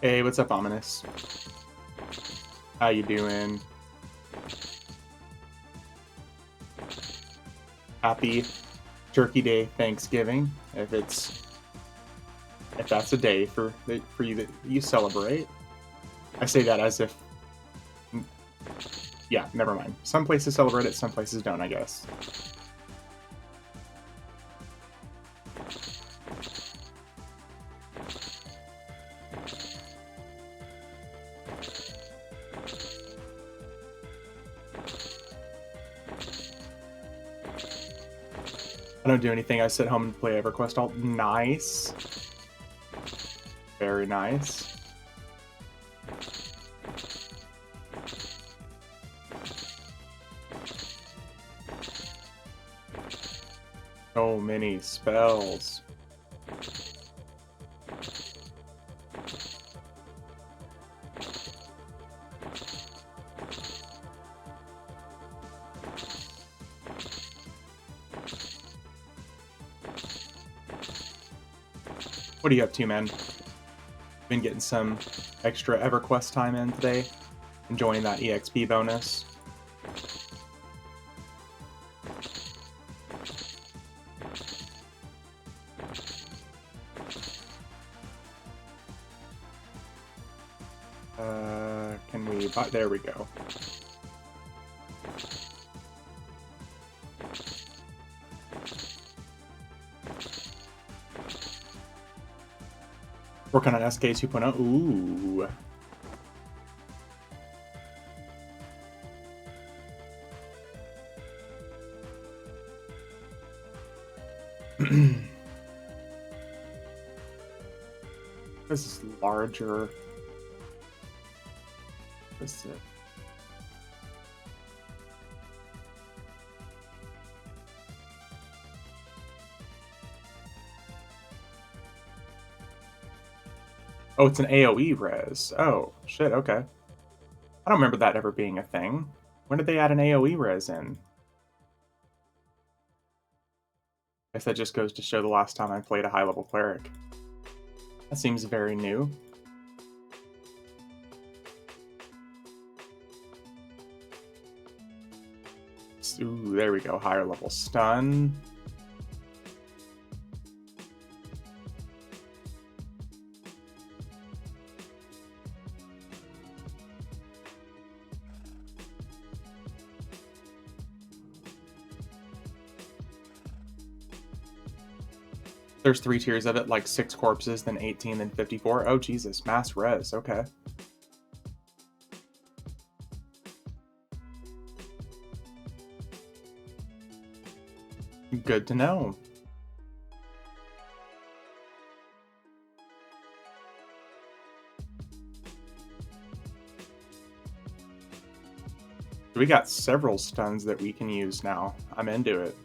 Hey, what's up, Ominous? How you doing? Happy Turkey Day, Thanksgiving. If that's a day for you that you celebrate. I say that as if, yeah, never mind. Some places celebrate it, some places don't, I guess. I don't do anything. I sit home and play EverQuest all nice. Very nice. So many spells. What are you up to, man? Been getting some extra EverQuest time in today. Enjoying that EXP bonus. Can we buy? There we go. Working on SK 2.0. Ooh. This is larger. This is it. Oh, it's an AoE res. Oh, shit, okay. I don't remember that ever being a thing. When did they add an AoE res in? I guess that just goes to show the last time I played a high-level cleric. That seems very new. Ooh, there we go. Higher level stun. There's 3 tiers of it, like 6 corpses, then 18, then 54. Oh, Jesus. Mass res. Okay. Good to know. We got several stuns that we can use now. I'm into it.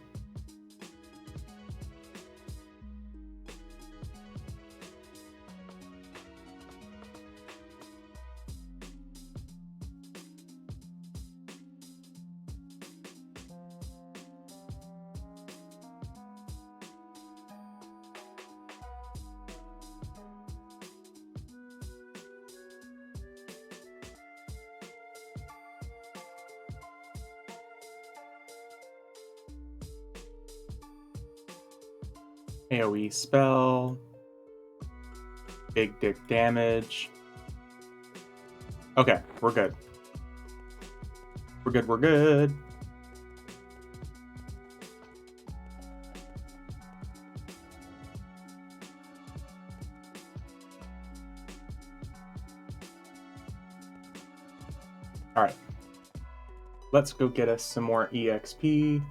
AoE spell. Big dick damage. Okay, we're good. We're good, we're good. Alright. Let's go get us some more EXP.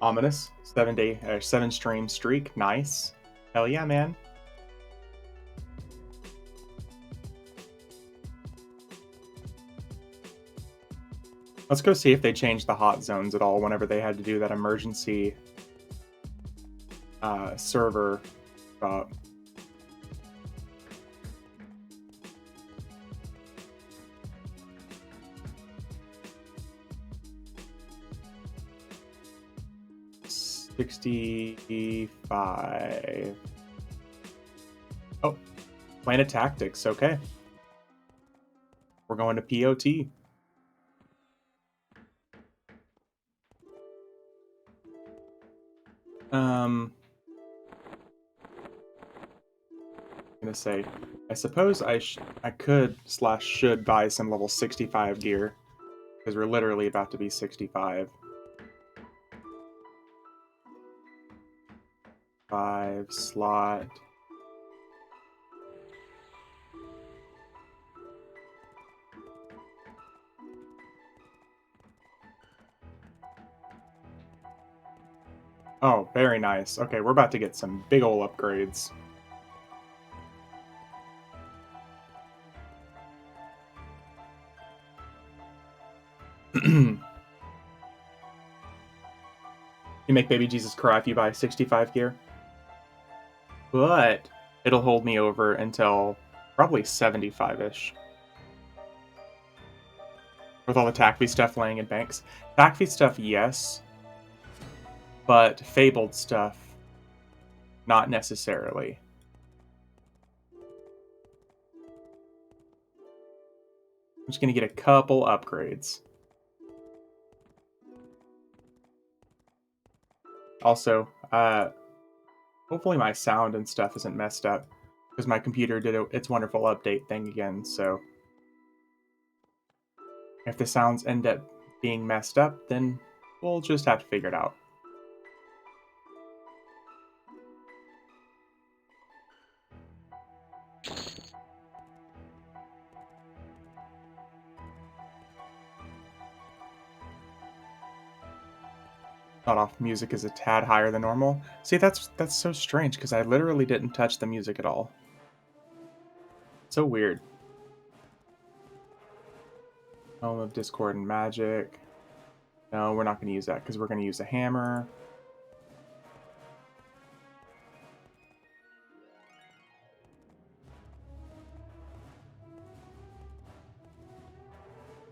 Ominous. 7 stream streak. Nice. Hell yeah, man. Let's go see if they changed the hot zones at all whenever they had to do that emergency server. $65. Oh, Planet Tactics, okay. We're going to POT. I'm gonna say, I suppose I could / should buy some level 65 gear, because we're literally about to be 65. 5 slot. Oh, very nice. Okay, we're about to get some big ol' upgrades. You make baby Jesus cry if you buy 65 gear. But it'll hold me over until probably 75-ish. With all the Takvi stuff laying in banks. Takvi stuff, yes. But Fabled stuff, not necessarily. I'm just going to get a couple upgrades. Also, hopefully my sound and stuff isn't messed up, because my computer did its wonderful update thing again, so if the sounds end up being messed up, then we'll just have to figure it out. Thought off music is a tad higher than normal. See, that's so strange, because I literally didn't touch the music at all. So weird. Home of Discord and Magic. No, we're not going to use that, because we're going to use a hammer.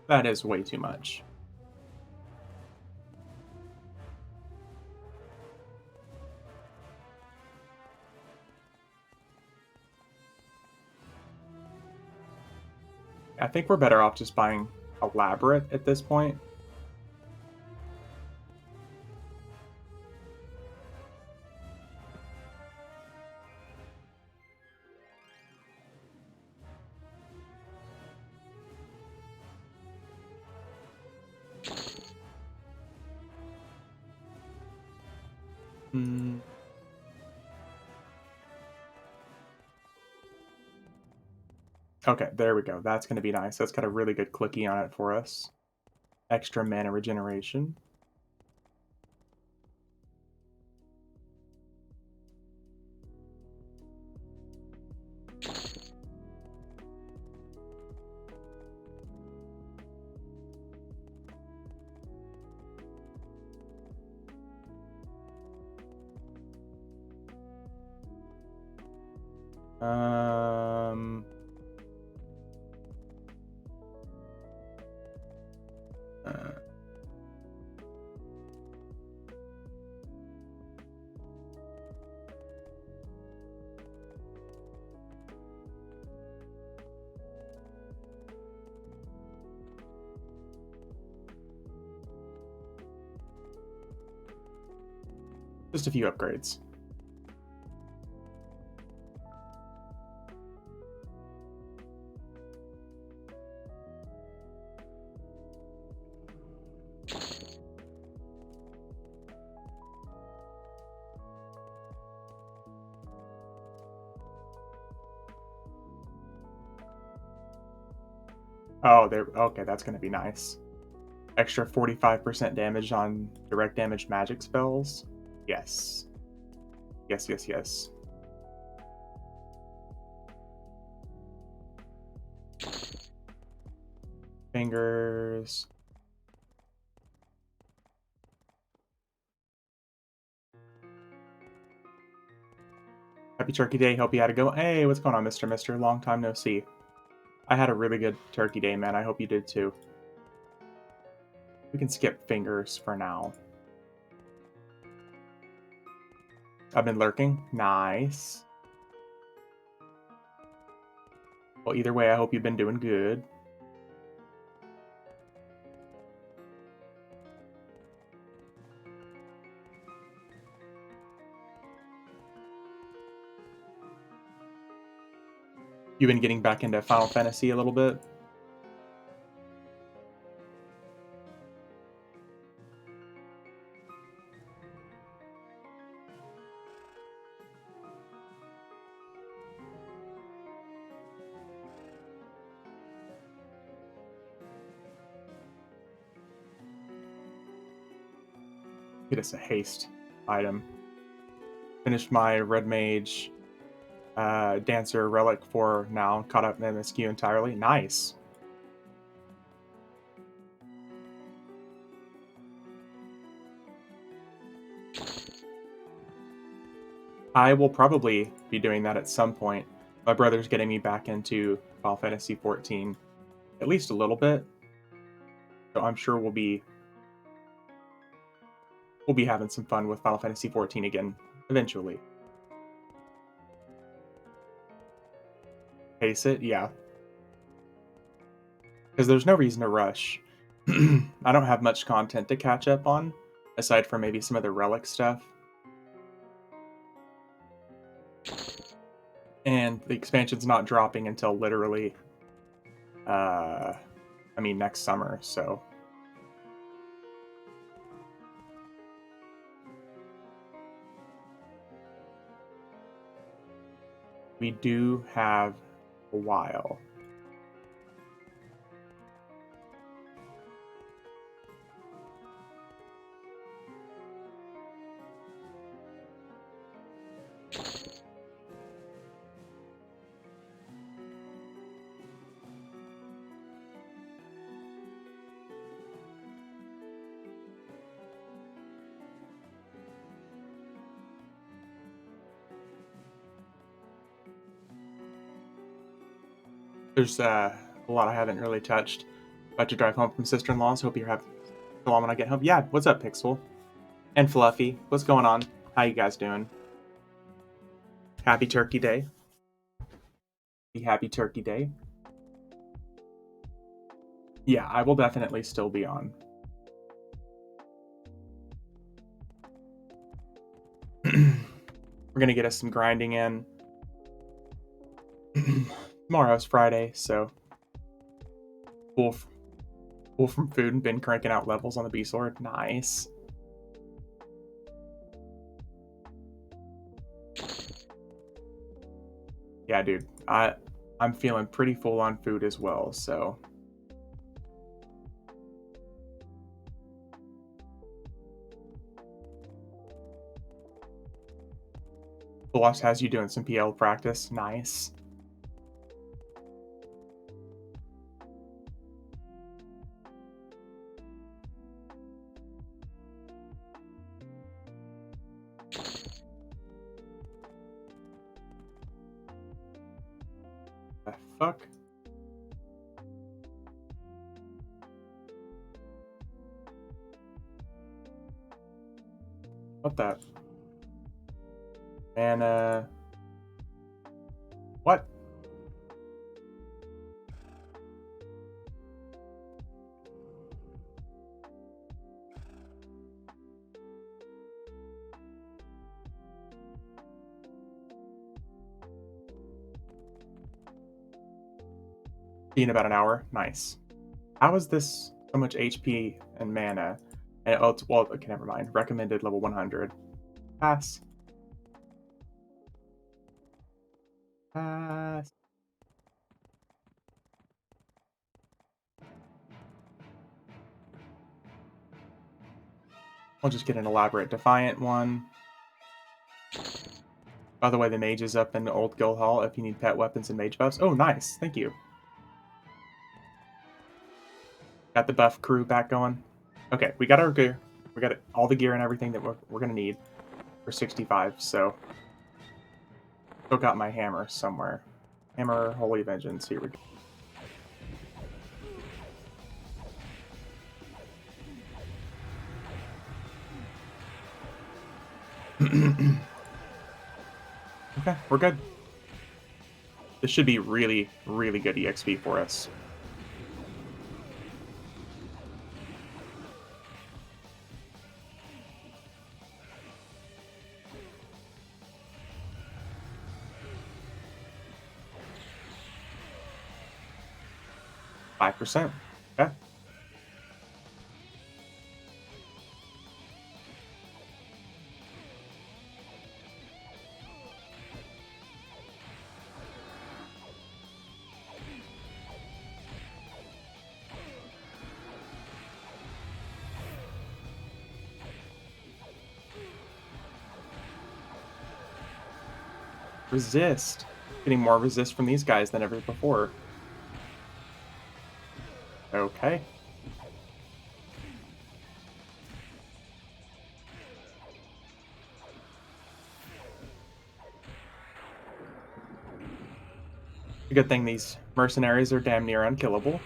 That is way too much. I think we're better off just buying Elaborate at this point. Hmm. Okay, there we go. That's going to be nice. That's got a really good clicky on it for us. Extra mana regeneration. Um... Uh, just a few upgrades. Oh, there. Okay, that's going to be nice. Extra 45% damage on direct damage magic spells. Yes. Yes, yes, yes. Fingers. Happy Turkey Day. Hope you had a go. Hey, what's going on, Mr. Mister? Long time no see. I had a really good Turkey Day, man. I hope you did too. We can skip fingers for now. I've been lurking. Nice. Well, either way, I hope you've been doing good. You've been getting back into Final Fantasy a little bit? Get us a haste item. Finished my Red Mage Dancer Relic for now. Caught up MSQ entirely. Nice. I will probably be doing that at some point. My brother's getting me back into Final Fantasy 14, at least a little bit. So I'm sure we'll be having some fun with Final Fantasy 14 again eventually. Pace it, yeah. Because there's no reason to rush. I don't have much content to catch up on, aside from maybe some of the relic stuff. And the expansion's not dropping until literally, next summer, so. We do have a while. There's a lot I haven't really touched. About to drive home from sister-in-law's. Hope you're having long when I get home. Yeah, what's up, Pixel? And Fluffy. What's going on? How you guys doing? Happy Turkey Day. Happy Turkey Day. Yeah, I will definitely still be on. We're gonna get us some grinding in. Tomorrow's Friday, so full from food and been cranking out levels on the Beast Sword. Nice. Yeah, dude. I'm feeling pretty full on food as well, so. Boss has you doing some PL practice. Nice. The fuck? What the? And, what? In about an hour. Nice. How is this so much HP and mana? And, oh, well, okay, never mind. Recommended level 100. Pass. Pass. I'll just get an elaborate Defiant one. By the way, the mage is up in the old guild hall if you need pet weapons and mage buffs. Oh, nice. Thank you. Got the buff crew back going. Okay, we got our gear. We got all the gear and everything that we're going to need for 65, so. Still got my hammer somewhere. Hammer, Holy Vengeance. Here we go. Okay, we're good. This should be really, really good EXP for us. %. Okay. Resist. Getting more resist from these guys than ever before. Okay. A good thing these mercenaries are damn near unkillable.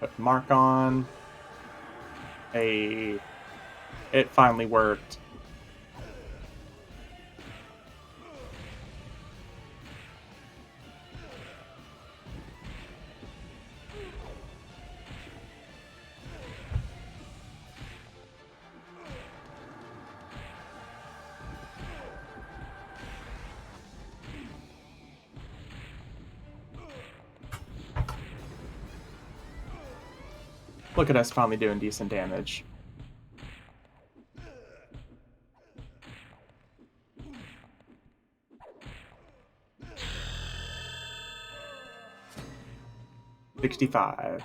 Put mark on. Hey, it finally worked. Look at us finally doing decent damage. $65.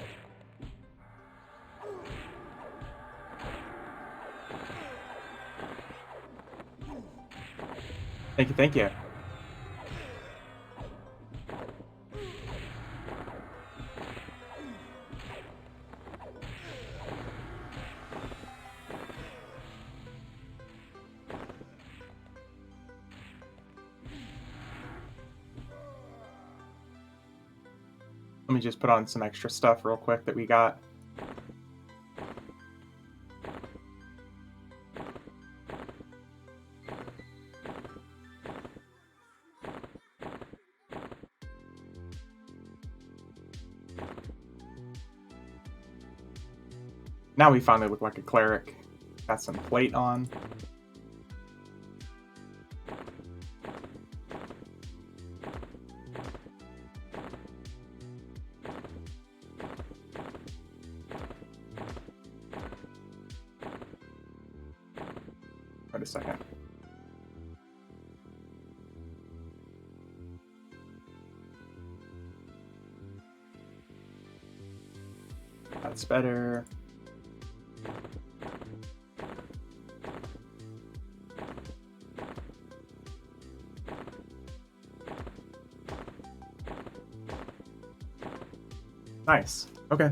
Thank you, thank you. Let me just put on some extra stuff real quick that we got. Now we finally look like a cleric. Got some plate on. Wait a second. That's better. Nice. Okay.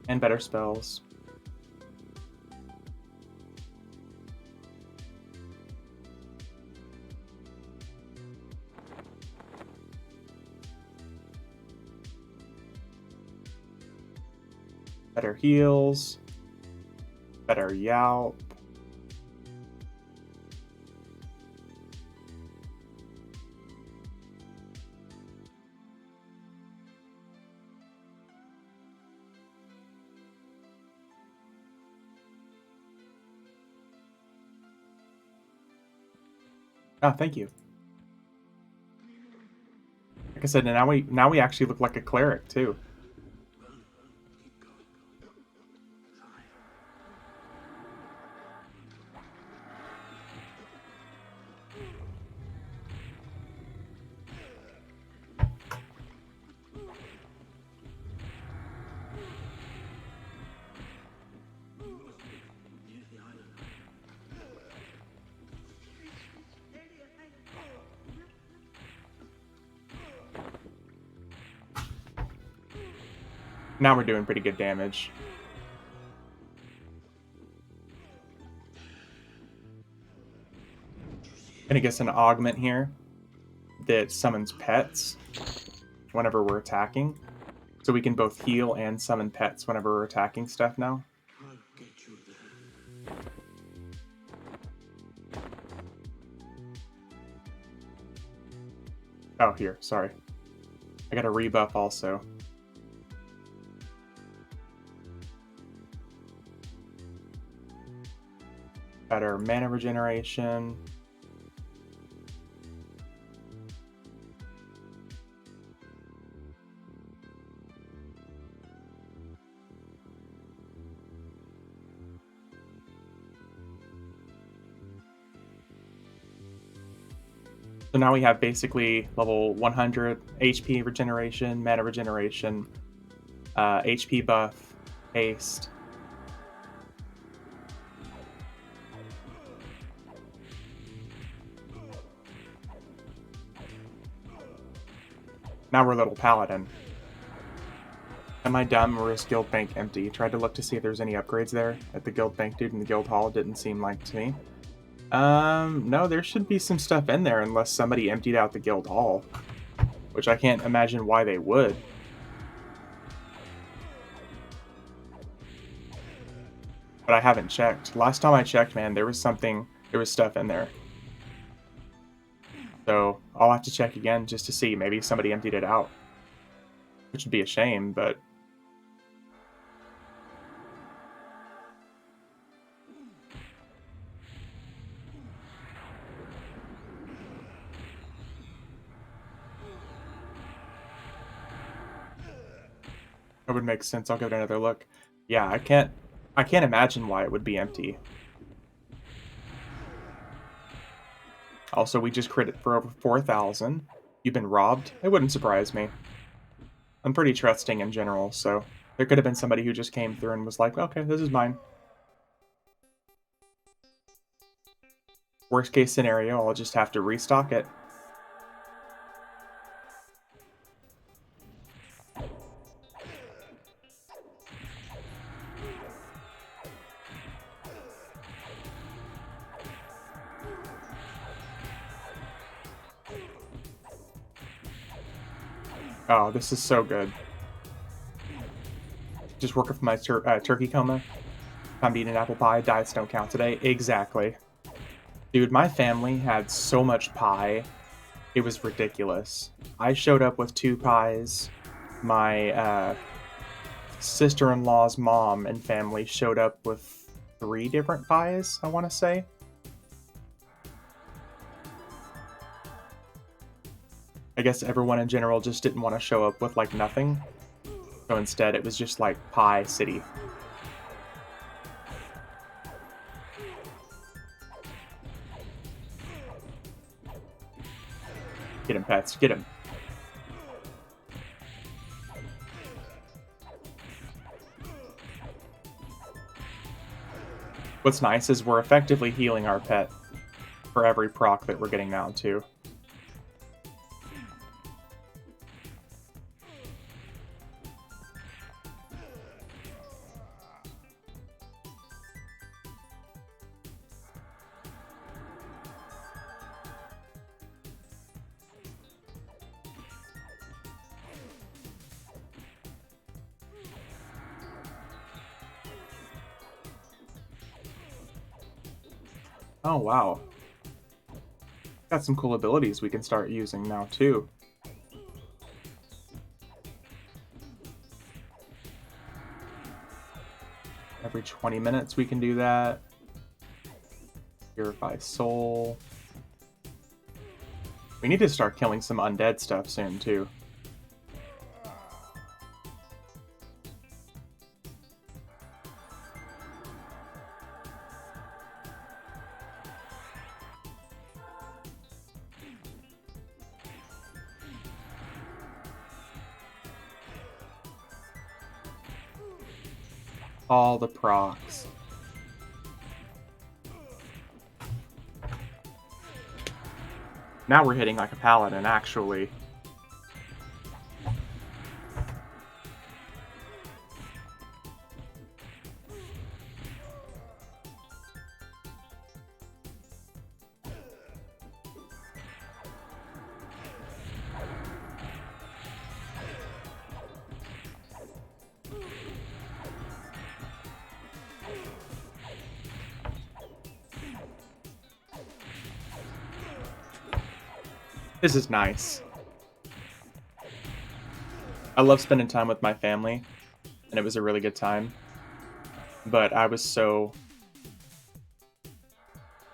And better spells. Better heals. Better Yalp. Oh, thank you. Like I said, now we actually look like a cleric too. Now we're doing pretty good damage. Gonna get an augment here that summons pets whenever we're attacking. So we can both heal and summon pets whenever we're attacking stuff now. Oh, here, sorry. I got a rebuff also. Better mana regeneration. So now we have basically level 100 HP regeneration, mana regeneration, HP buff, haste. Now we're a little paladin. Am I dumb or is guild bank empty? Tried to look to see if there's any upgrades there at the guild bank dude in the guild hall. Didn't seem like to me. No, there should be some stuff in there unless somebody emptied out the guild hall, which I can't imagine why they would. But I haven't checked. Last time I checked, man, there was stuff in there. So I'll have to check again just to see. Maybe somebody emptied it out, which would be a shame, but that would make sense. I'll give it another look. Yeah, I can't imagine why it would be empty. Also, we just crit it for over 4,000. You've been robbed? It wouldn't surprise me. I'm pretty trusting in general, so there could have been somebody who just came through and was like, okay, this is mine. Worst case scenario, I'll just have to restock it. Oh, this is so good. Just working for my turkey coma. If I'm eating apple pie, diets don't count today. Exactly. Dude, my family had so much pie. It was ridiculous. I showed up with 2 pies. My sister-in-law's mom and family showed up with 3 different pies, I want to say. I guess everyone in general just didn't want to show up with, like, nothing. So instead, it was just, like, Pie City. Get him, pets. Get him. What's nice is we're effectively healing our pet for every proc that we're getting now, too. Oh, wow. Got some cool abilities we can start using now, too. Every 20 minutes we can do that. Purify Soul. We need to start killing some undead stuff soon, too. All the procs. Now we're hitting like a paladin, actually. This is nice. I love spending time with my family, and it was a really good time. But I was so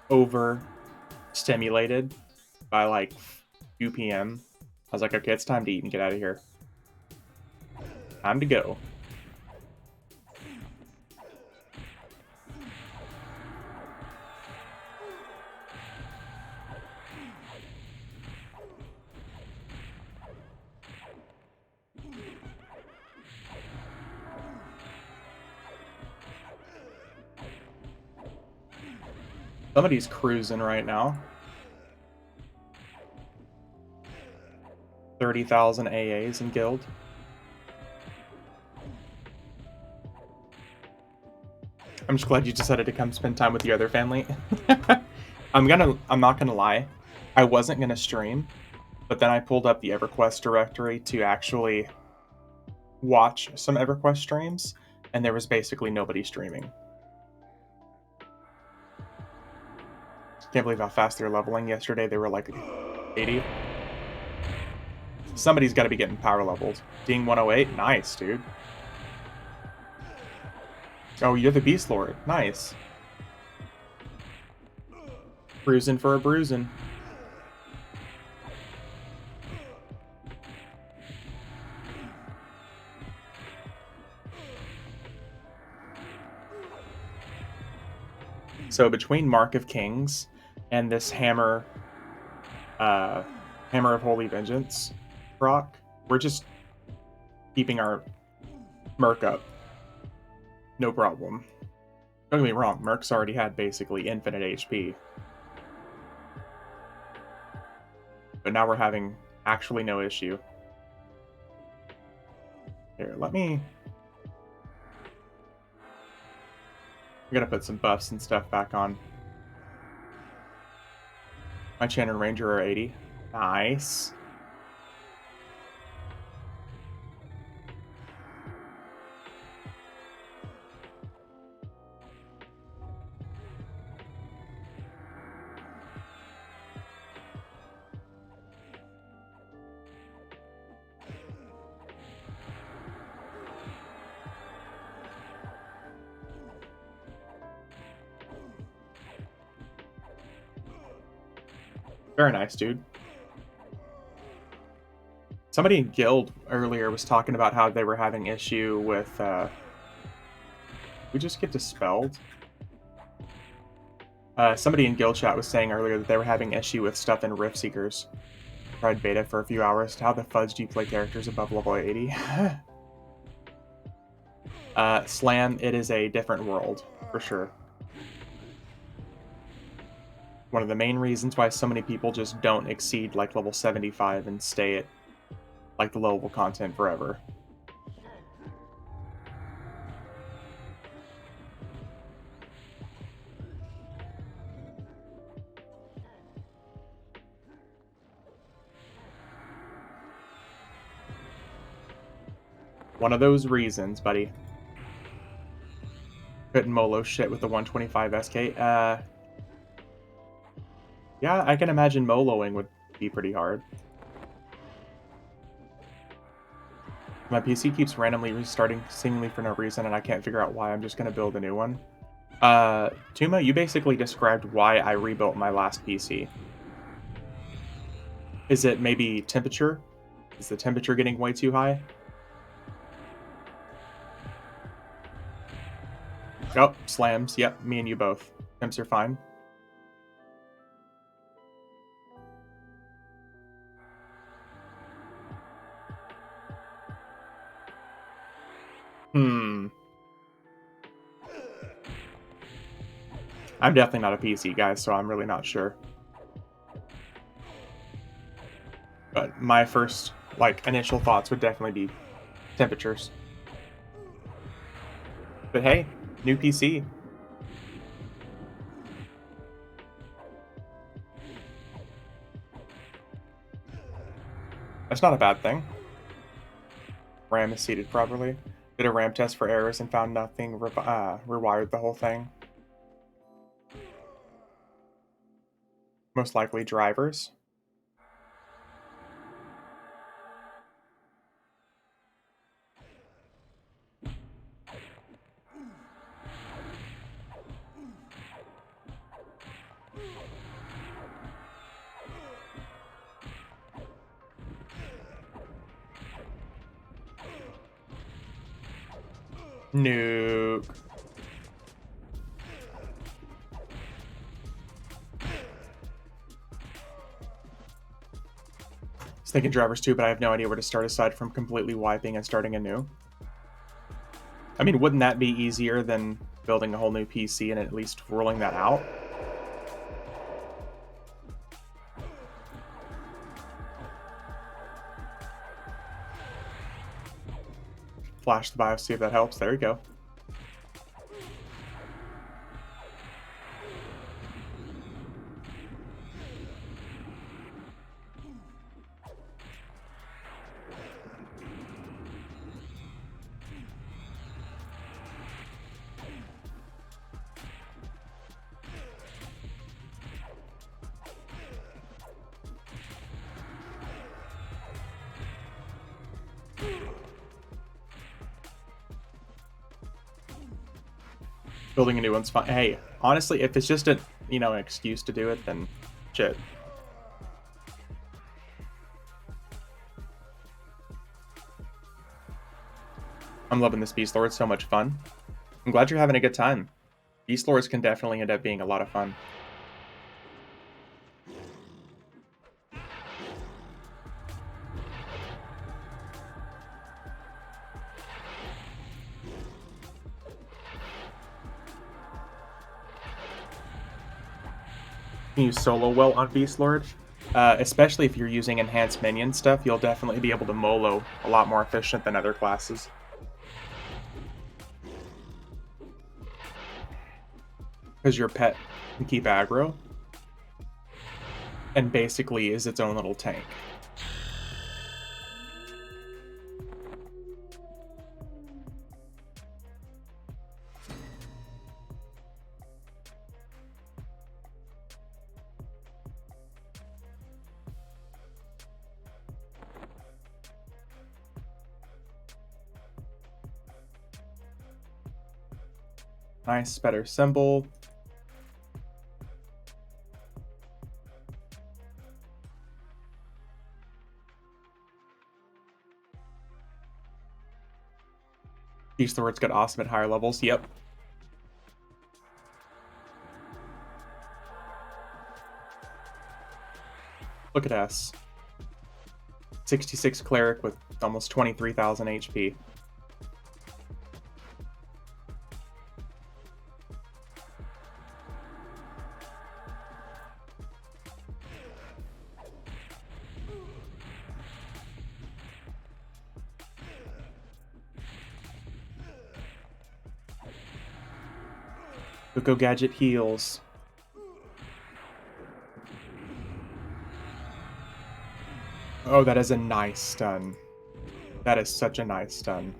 overstimulated by like 2 p.m. I was like, okay, it's time to eat and get out of here. Time to go. Somebody's cruising right now. 30,000 AAs in guild. I'm just glad you decided to come spend time with the other family. I'm not gonna lie. I wasn't gonna stream, but then I pulled up the EverQuest directory to actually watch some EverQuest streams, and there was basically nobody streaming. Can't believe how fast they're leveling. Yesterday they were like 80. Somebody's got to be getting power leveled. Ding 108. Nice, dude. Oh, you're the Beast Lord. Nice. Bruising for a bruising. So between Mark of Kings and this Hammer of Holy Vengeance proc, we're just keeping our Merc up. No problem. Don't get me wrong, Merc's already had basically infinite HP. But now we're having actually no issue. Here, let me... I'm gonna put some buffs and stuff back on. My Chan and Ranger are 80. Nice. Very nice, dude. Somebody in guild earlier was talking about how they were having issue with we just get dispelled. Somebody in guild chat was saying earlier that they were having issue with stuff in Rift Seekers. Tried beta for a few hours. How the fudge do you play characters above level 80? Slam, it is a different world, for sure. One of the main reasons why so many people just don't exceed like level 75 and stay at like the low level content forever. One of those reasons, buddy. Couldn't Molo shit with the 125 SK. Yeah, I can imagine Moloing would be pretty hard. My PC keeps randomly restarting seemingly for no reason, and I can't figure out why. I'm just going to build a new one. Tuma, you basically described why I rebuilt my last PC. Is it maybe temperature? Is the temperature getting way too high? Oh, slams. Yep, me and you both. Temps are fine. I'm definitely not a PC guy, so I'm really not sure. But my first, like, initial thoughts would definitely be temperatures. But hey, new PC. That's not a bad thing. RAM is seated properly. Did a RAM test for errors and found nothing. Rewired the whole thing. Most likely drivers. Nuke. I was thinking drivers too, but I have no idea where to start aside from completely wiping and starting anew. I mean, wouldn't that be easier than building a whole new PC and at least rolling that out? Flash the BIOS, see if that helps. There you go. Building a new one's fine. Hey, honestly, if it's just a, an excuse to do it, then shit. I'm loving this Beast Lord. It's so much fun. I'm glad you're having a good time. Beast Lords can definitely end up being a lot of fun. Can you solo well on Beast Lord? Especially if you're using enhanced minion stuff, you'll definitely be able to molo a lot more efficient than other classes. Because your pet can keep aggro, and basically is its own little tank. Nice, better symbol. Beast Lord's got awesome at higher levels. Yep. Look at us. 66 cleric with almost 23,000 HP. Go Gadget heals. Oh, that is a nice stun. That is such a nice stun.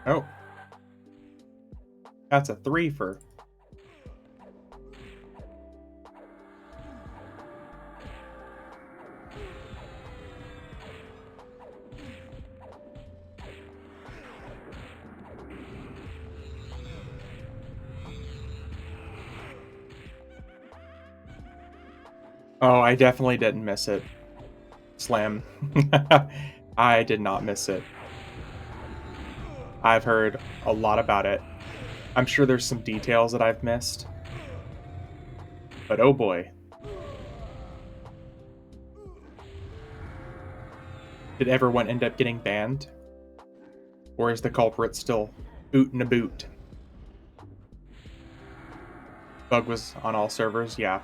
Oh. That's a 3-fer. Oh, I definitely didn't miss it. Slam. I did not miss it. I've heard a lot about it. I'm sure there's some details that I've missed. But oh boy. Did everyone end up getting banned? Or is the culprit still bootin' a boot? Bug was on all servers, yeah.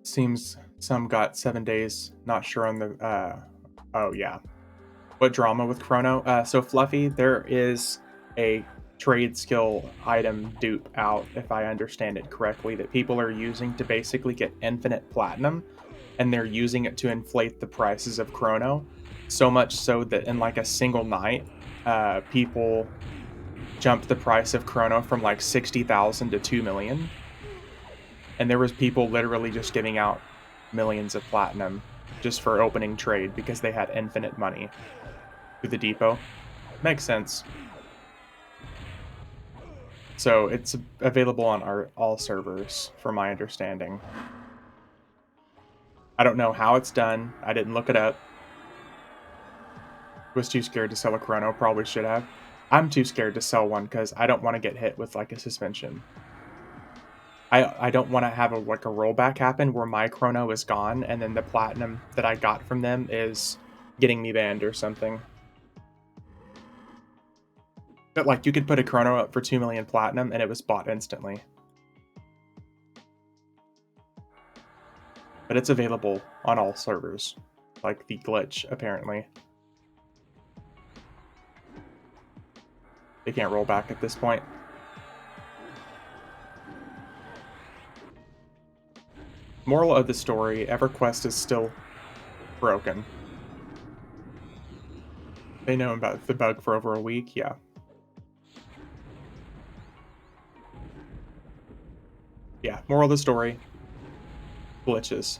Seems some got 7 days. Not sure on the. Oh yeah. What drama with Chrono? So Fluffy, there is a trade skill item dupe out, if I understand it correctly, that people are using to basically get infinite platinum. and they're using it to inflate the prices of Chrono, so much so that in like a single night, people jumped the price of Chrono from like 60,000 to 2 million. And there was people literally just giving out millions of platinum just for opening trade because they had infinite money through the depot. Makes sense. So it's available on all servers, from my understanding. I don't know how it's done. I didn't look it up. Was too scared to sell a Chrono. Probably should have. I'm too scared to sell one because I don't want to get hit with like a suspension. I don't want to have a rollback happen where my Chrono is gone and then the platinum that I got from them is getting me banned or something. But like you could put a Chrono up for 2 million platinum and it was bought instantly. But it's available on all servers, like the glitch apparently. They can't roll back at this point. Moral of the story, EverQuest is still broken. They know about the bug for over a week, yeah. Yeah, moral of the story, glitches.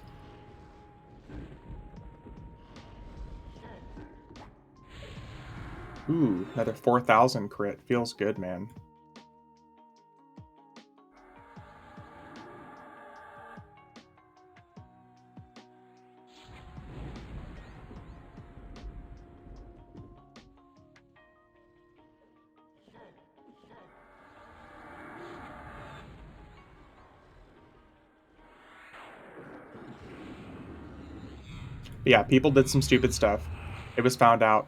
Ooh, another 4,000 crit. Feels good, man. But yeah, people did some stupid stuff. It was found out.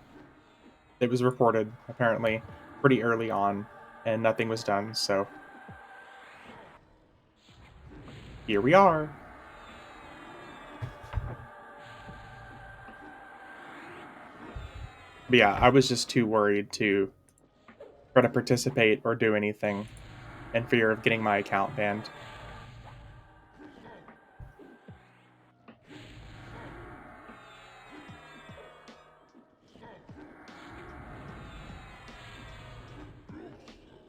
It was reported, apparently, pretty early on, and nothing was done, so here we are. But yeah, I was just too worried to try to participate or do anything in fear of getting my account banned.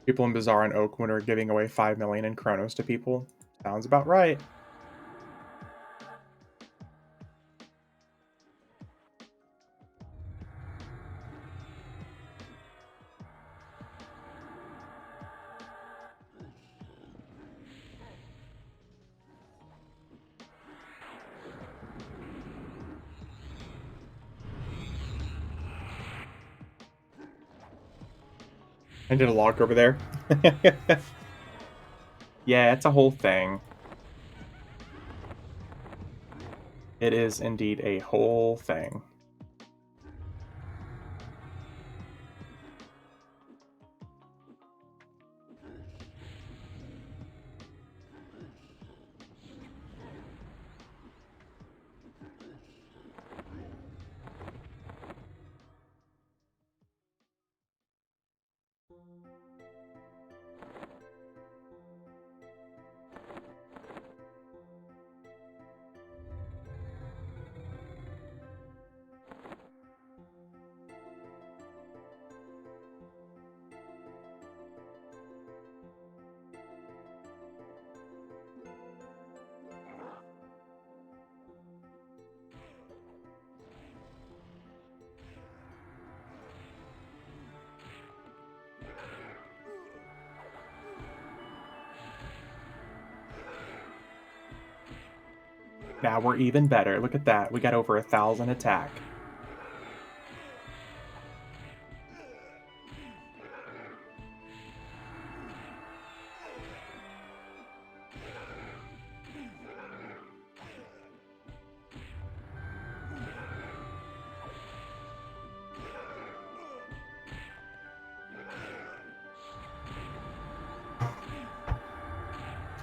People in Bazaar and Oakwood are giving away 5 million in Chronos to people. Sounds about right. I did a log over there. Yeah, it's a whole thing. It is indeed a whole thing. Now we're even better. Look at that. We got over 1,000 attack.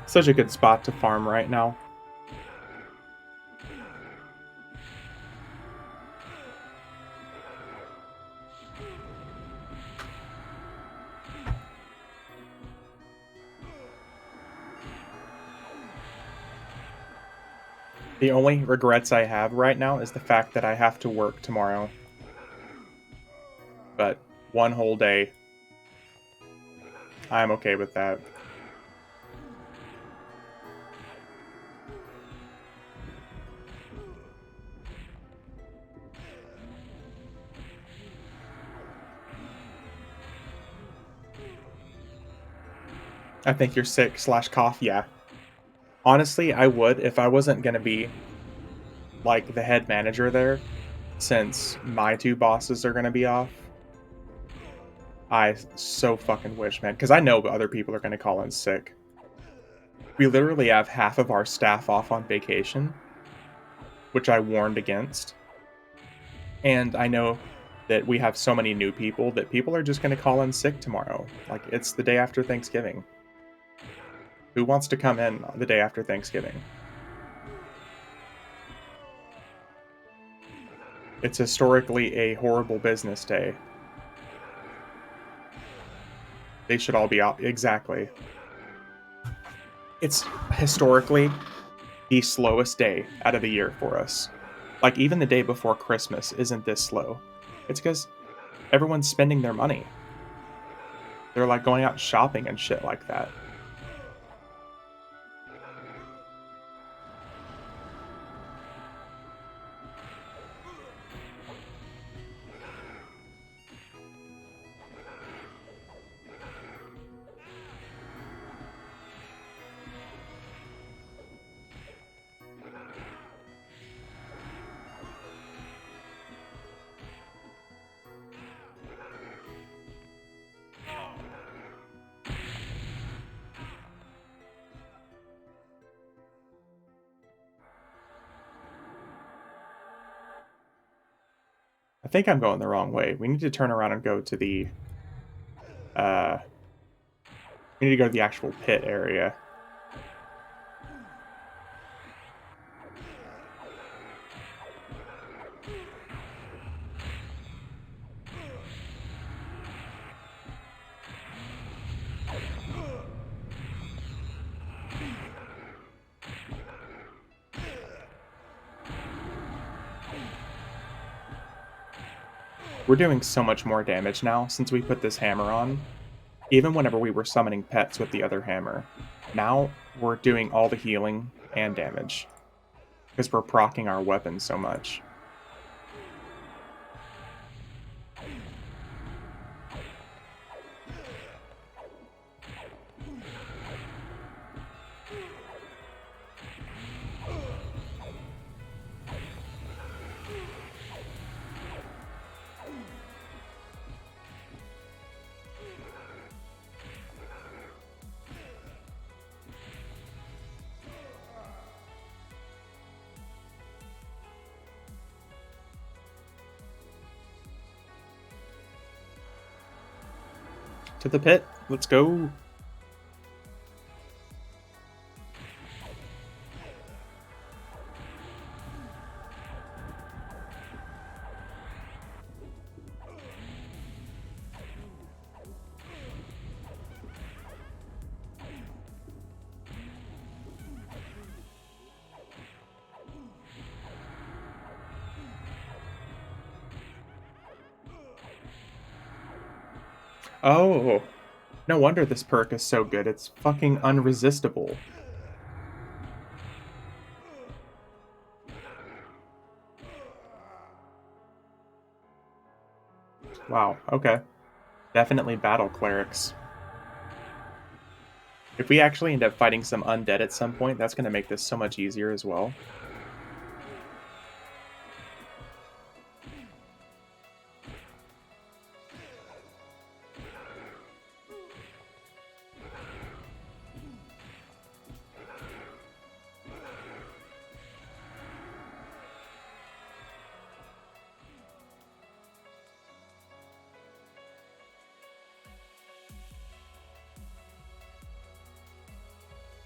Such a good spot to farm right now. The only regrets I have right now is the fact that I have to work tomorrow. But one whole day, I'm okay with that. I think you're sick / cough, yeah. Honestly, I would if I wasn't gonna be, like, the head manager there, since my 2 bosses are gonna be off. I so fucking wish, man, because I know other people are gonna call in sick. We literally have half of our staff off on vacation, which I warned against. And I know that we have so many new people that people are just gonna call in sick tomorrow. Like, it's the day after Thanksgiving. Who wants to come in the day after Thanksgiving? It's historically a horrible business day. They should all be out. Exactly. It's historically the slowest day out of the year for us. Like, even the day before Christmas isn't this slow. It's because everyone's spending their money. They're, like, going out shopping and shit like that. I think I'm going the wrong way. We need to turn around and go to the, uh... we need to go to the actual pit area. We're doing so much more damage now since we put this hammer on. Even whenever we were summoning pets with the other hammer. Now we're doing all the healing and damage. Because we're proccing our weapons so much. To the pit. Let's go. Oh, no wonder this perk is so good. It's fucking unresistible. Wow, okay. Definitely battle clerics. If we actually end up fighting some undead at some point, that's going to make this so much easier as well.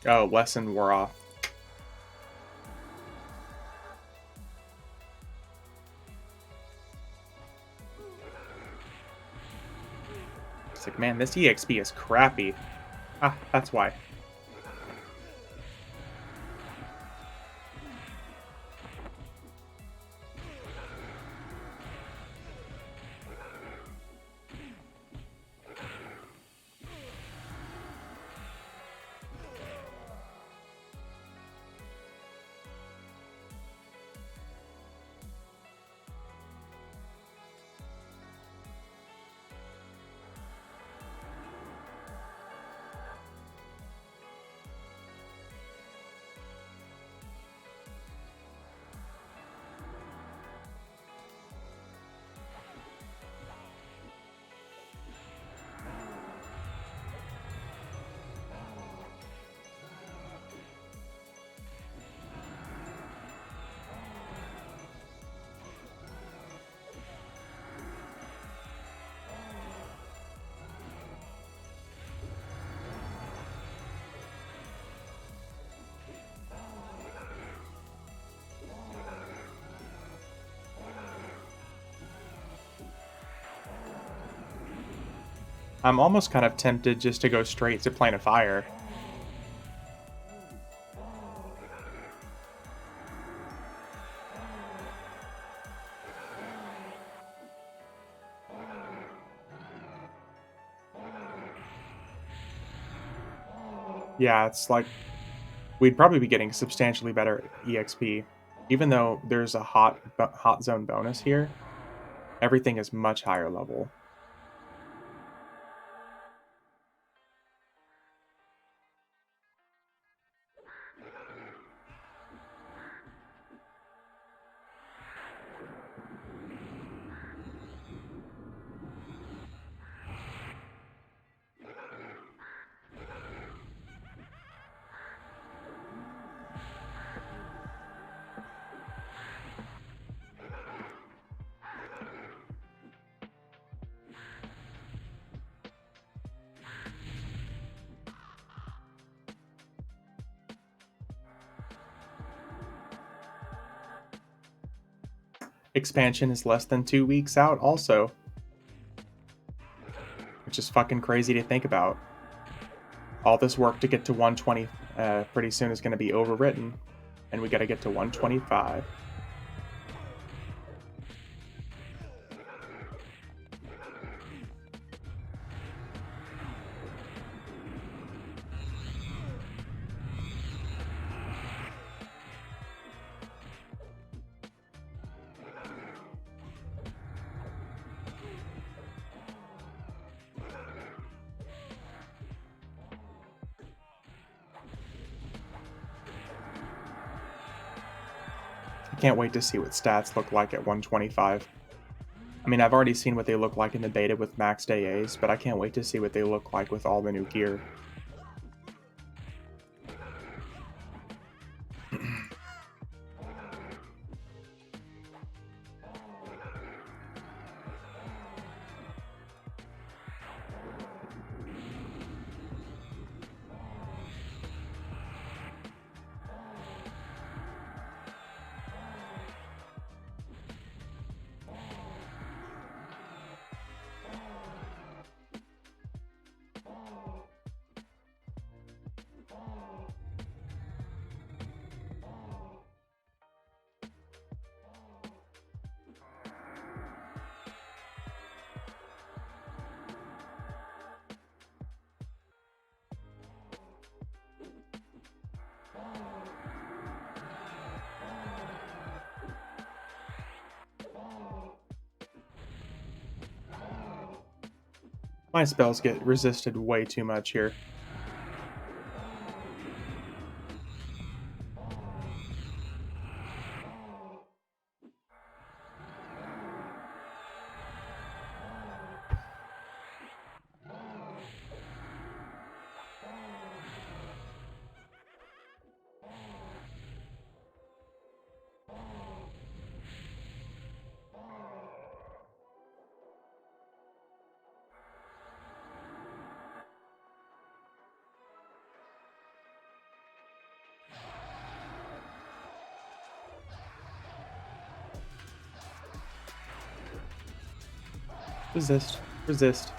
Oh, Lesson wore off. It's like, man, this EXP is crappy. Ah, that's why. I'm almost kind of tempted just to go straight to Plane of Fire. Yeah, it's like we'd probably be getting substantially better EXP. Even though there's a hot zone bonus here, everything is much higher level. Expansion is less than 2 weeks out also, which is fucking crazy to think about. All this work to get to 120 pretty soon is going to be overwritten, and we got to get to 125. I can't wait to see what stats look like at 125. I mean, I've already seen what they look like in the beta with maxed AAs, but I can't wait to see what they look like with all the new gear. My spells get resisted way too much here. Resist. Resist.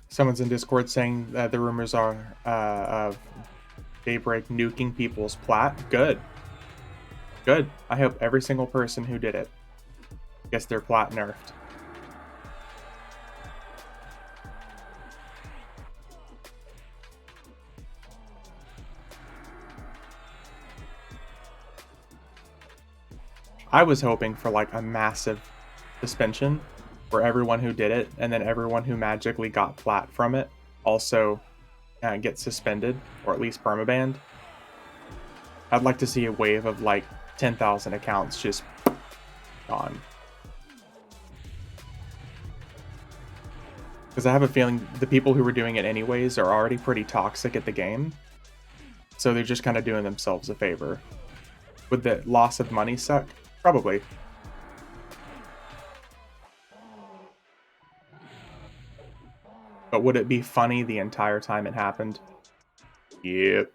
Someone's in Discord saying that the rumors are of Daybreak nuking people's plat. Good. Good. I hope every single person who did it gets their plat nerfed. I was hoping for like a massive suspension for everyone who did it, and then everyone who magically got plat from it also gets suspended, or at least permabanned. I'd like to see a wave of like 10,000 accounts just Gone. Because I have a feeling the people who were doing it anyways are already pretty toxic at the game. So they're just kind of doing themselves a favor. Would the loss of money suck? Probably. But would it be funny the entire time it happened? Yep.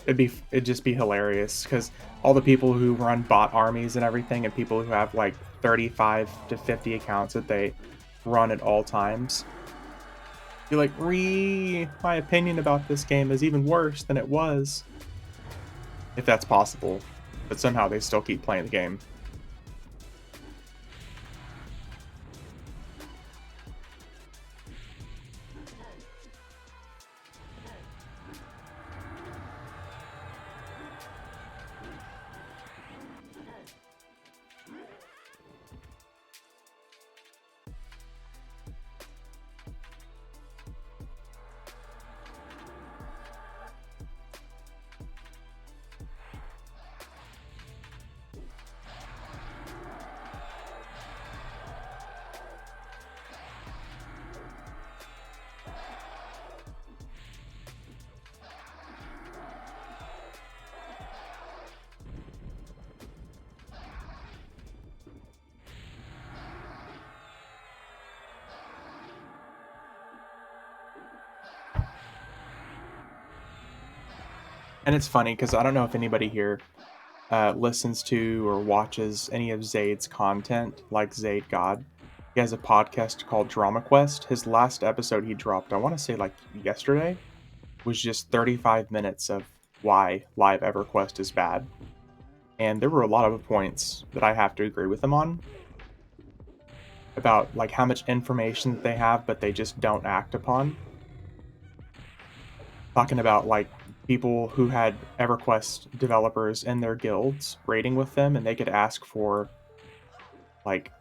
It'd just be hilarious because all the people who run bot armies and everything, and people who have like 35 to 50 accounts that they run at all times, be like, my opinion about this game is even worse than it was. If that's possible. But somehow they still keep playing the game. And it's funny because I don't know if anybody here listens to or watches any of Zaid's content, like Zaid God. He has a podcast called Drama Quest. His last episode he dropped, I want to say like yesterday, was just 35 minutes of why Live EverQuest is bad. And there were a lot of points that I have to agree with him on. About like how much information they have, but they just don't act upon. Talking about like people who had EverQuest developers in their guilds raiding with them, and they could ask for like,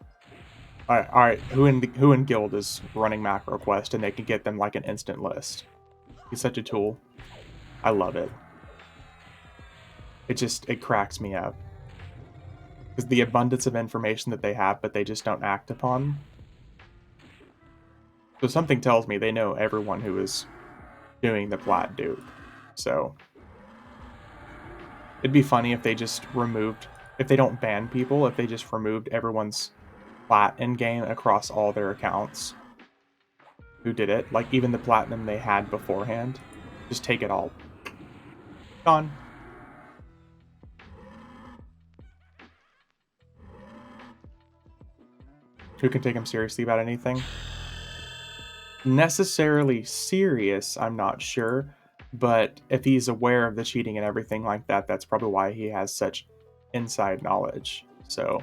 all right, who in guild is running MacroQuest, and they could get them like an instant list. He's such a tool. I love it. It cracks me up because the abundance of information that they have, but they just don't act upon. So something tells me they know everyone who is doing the Plat Duke. So it'd be funny if they just removed, if they don't ban people, if they just removed everyone's plat in game across all their accounts who did it, like even the platinum they had beforehand, just take it all. Gone. Who can take him seriously about anything? Necessarily serious, I'm not sure, but if he's aware of the cheating and everything like that, that's probably why he has such inside knowledge. So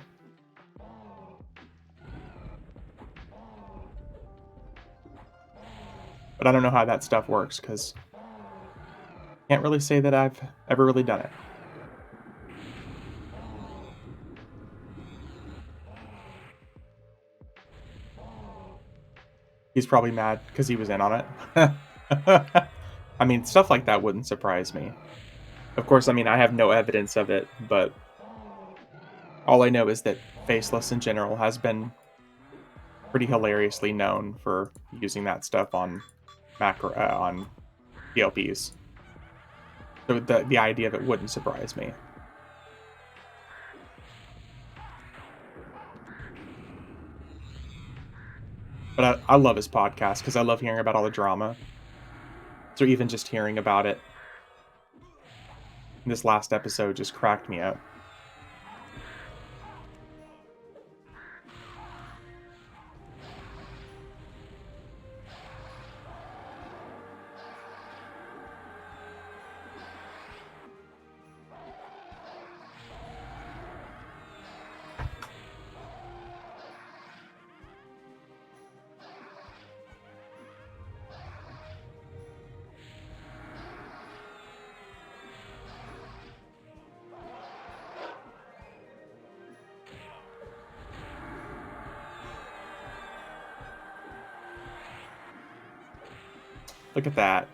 but I don't know how that stuff works because can't really say that I've ever really done it. He's probably mad because he was in on it. I mean, stuff like that wouldn't surprise me. Of course, I mean, I have no evidence of it, but all I know is that Faceless in general has been pretty hilariously known for using that stuff on on PLPs. So the idea of it wouldn't surprise me. But I love his podcast because I love hearing about all the drama. So even just hearing about it, this last episode just cracked me up. Look at that.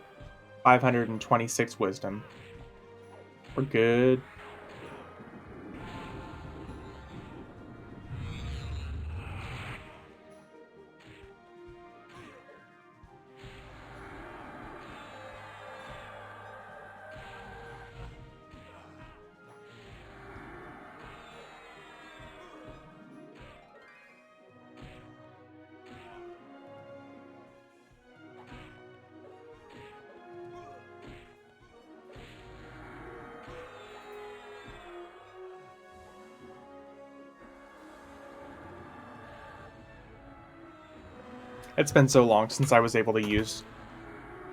526 wisdom. We're good. It's been so long since I was able to use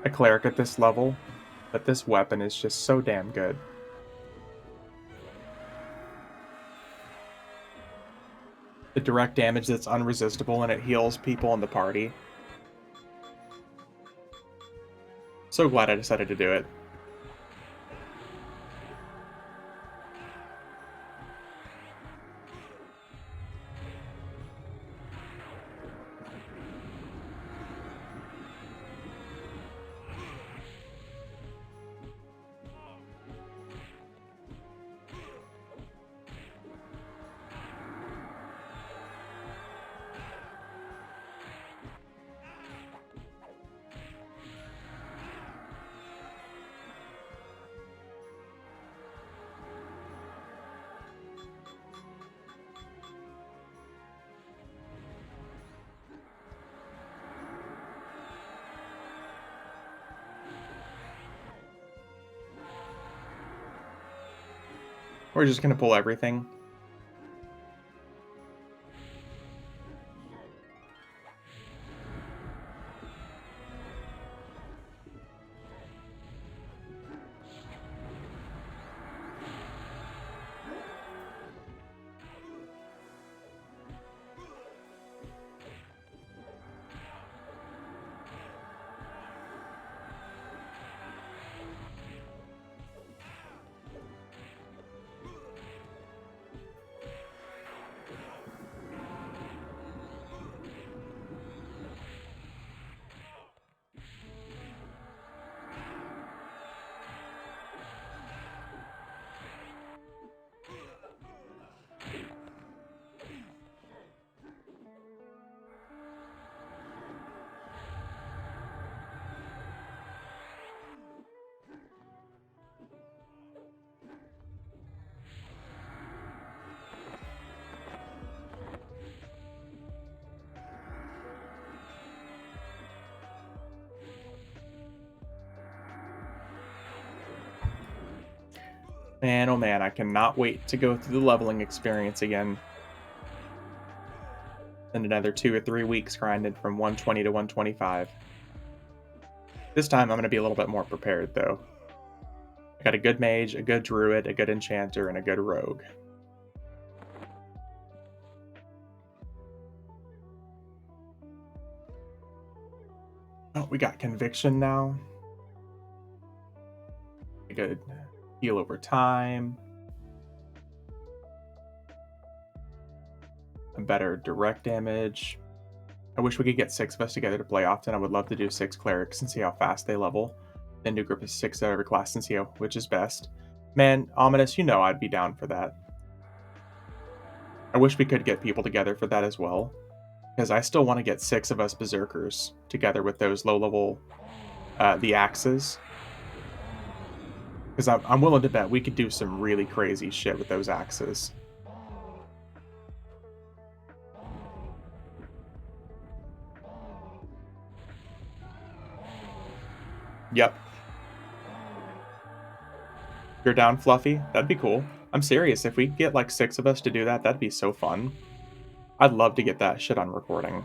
a cleric at this level, but this weapon is just so damn good. The direct damage that's unresistible and it heals people in the party. So glad I decided to do it. We're just gonna pull everything. Man, oh man, I cannot wait to go through the leveling experience again. In another 2 or 3 weeks grinded from 120 to 125. This time I'm going to be a little bit more prepared, though. I got a good mage, a good druid, a good enchanter, and a good rogue. Oh, we got conviction now. A good heal over time. A better direct damage. I wish we could get 6 of us together to play often. I would love to do 6 clerics and see how fast they level. Then do a group of 6 out of every class and see which is best. Man, Ominous, you know I'd be down for that. I wish we could get people together for that as well. Because I still want to get 6 of us berserkers together with those low-level, the axes. Because I'm willing to bet we could do some really crazy shit with those axes. Yep. You're down, Fluffy? That'd be cool. I'm serious. If we get like 6 of us to do that, that'd be so fun. I'd love to get that shit on recording.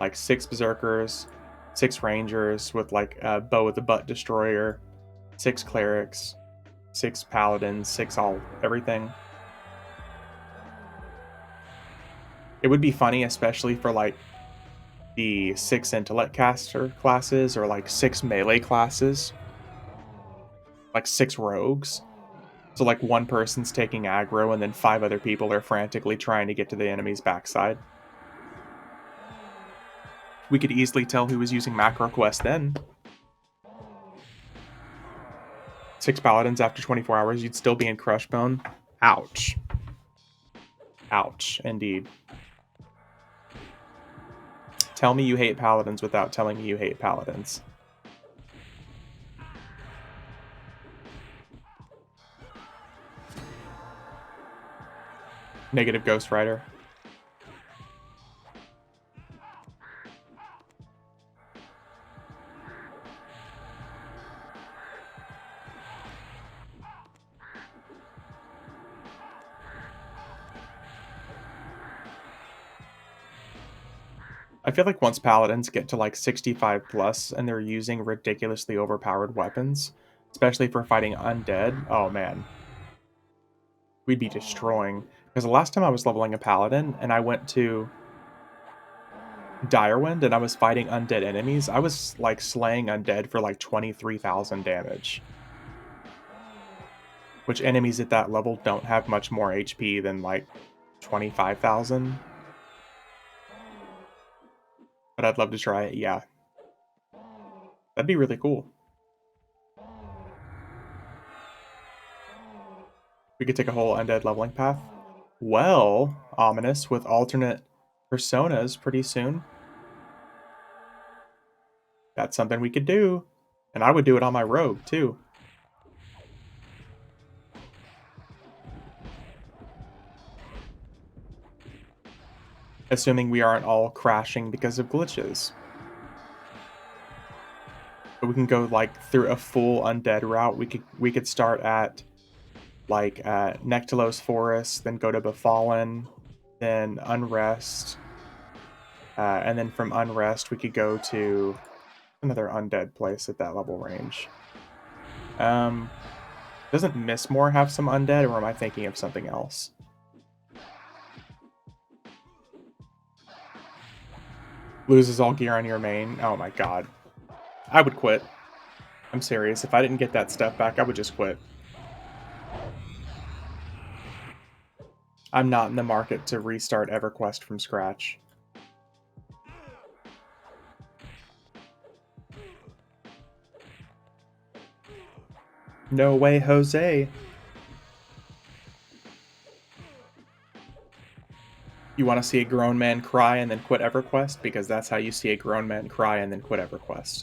Like 6 berserkers, 6 rangers with like a bow with the butt destroyer, 6 clerics, 6 paladins, 6 everything. It would be funny, especially for like the 6 intellect caster classes or like 6 melee classes. Like 6 rogues. So like one person's taking aggro and then 5 other people are frantically trying to get to the enemy's backside. We could easily tell who was using Macro Quest then. 6 paladins after 24 hours, you'd still be in Crushbone. Ouch. Ouch, indeed. Tell me you hate paladins without telling me you hate paladins. Negative Ghost Rider. I feel like once paladins get to like 65 plus and they're using ridiculously overpowered weapons, especially for fighting undead, oh man. We'd be destroying. Because the last time I was leveling a paladin and I went to Direwind and I was fighting undead enemies, I was like slaying undead for like 23,000 damage. Which enemies at that level don't have much more HP than like 25,000. But I'd love to try it, yeah. That'd be really cool. We could take a whole undead leveling path. Well, ominous, with alternate personas pretty soon. That's something we could do. And I would do it on my rogue, too. Assuming we aren't all crashing because of glitches. But we can go like through a full undead route. We could start at like Nectalos Forest, then go to Befallen, then Unrest, and then from Unrest we could go to another undead place at that level range. Doesn't Mistmore have some undead, or am I thinking of something else? Loses all gear on your main. Oh my god. I would quit. I'm serious. If I didn't get that stuff back, I would just quit. I'm not in the market to restart EverQuest from scratch. No way, Jose. You want to see a grown man cry and then quit EverQuest? Because that's how you see a grown man cry and then quit EverQuest.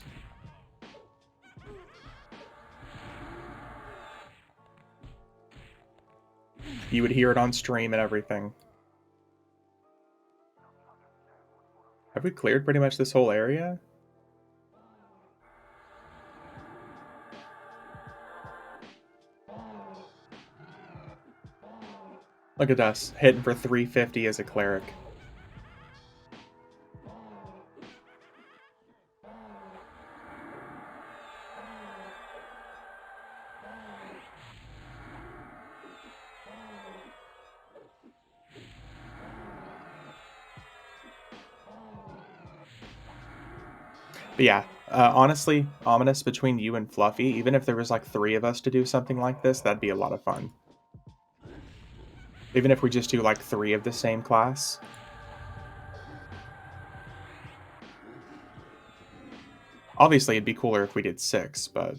You would hear it on stream and everything. Have we cleared pretty much this whole area? Look at us, hitting for 350 as a cleric. But yeah, honestly, ominous between you and Fluffy, even if there was like 3 of us to do something like this, that'd be a lot of fun. Even if we just do like 3 of the same class. Obviously, it'd be cooler if we did 6, but...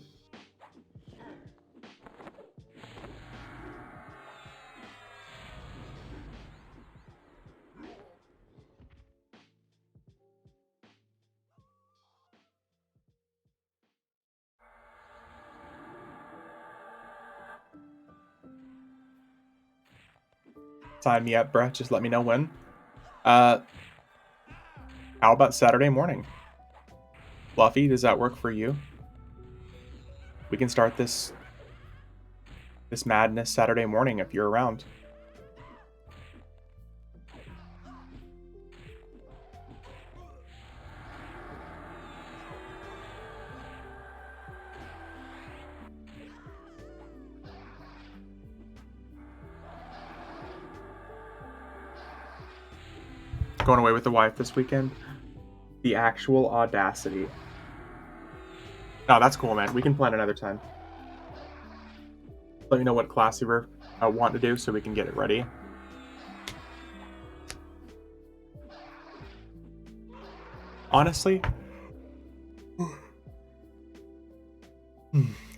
Sign me up, bruh. Just let me know when. How about Saturday morning? Fluffy, does that work for you? We can start this madness Saturday morning if you're around. Going away with the wife this weekend? The actual audacity. Oh, that's cool, man. We can plan another time. Let me know what class you were want to do so we can get it ready. Honestly,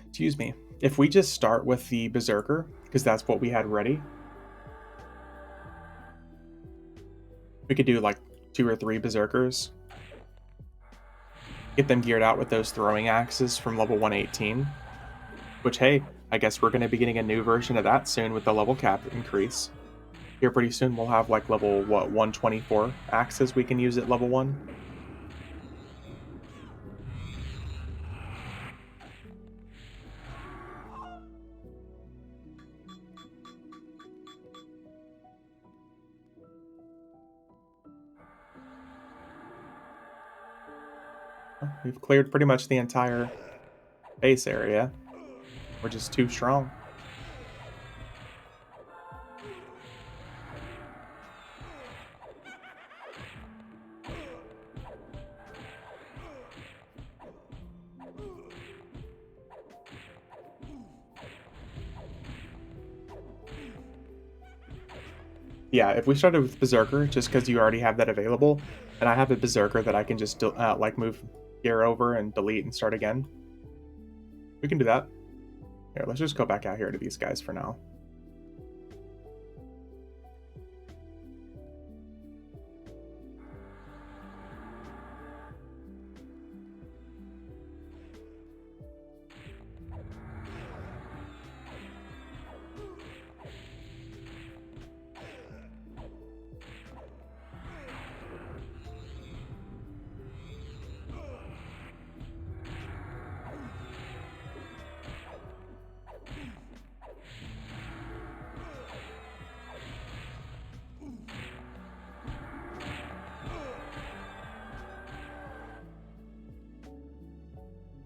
excuse me, if we just start with the Berserker, because that's what we had ready, we could do like 2 or 3 Berserkers. Get them geared out with those throwing axes from level 118. Which, hey, I guess we're going to be getting a new version of that soon with the level cap increase. Here pretty soon we'll have like level, 124 axes we can use at level 1. We've cleared pretty much the entire base area. We're just too strong. Yeah, if we started with Berserker, just because you already have that available, and I have a Berserker that I can just like move gear over and delete and start again, we can do that. Here, let's just go back out here to these guys for now.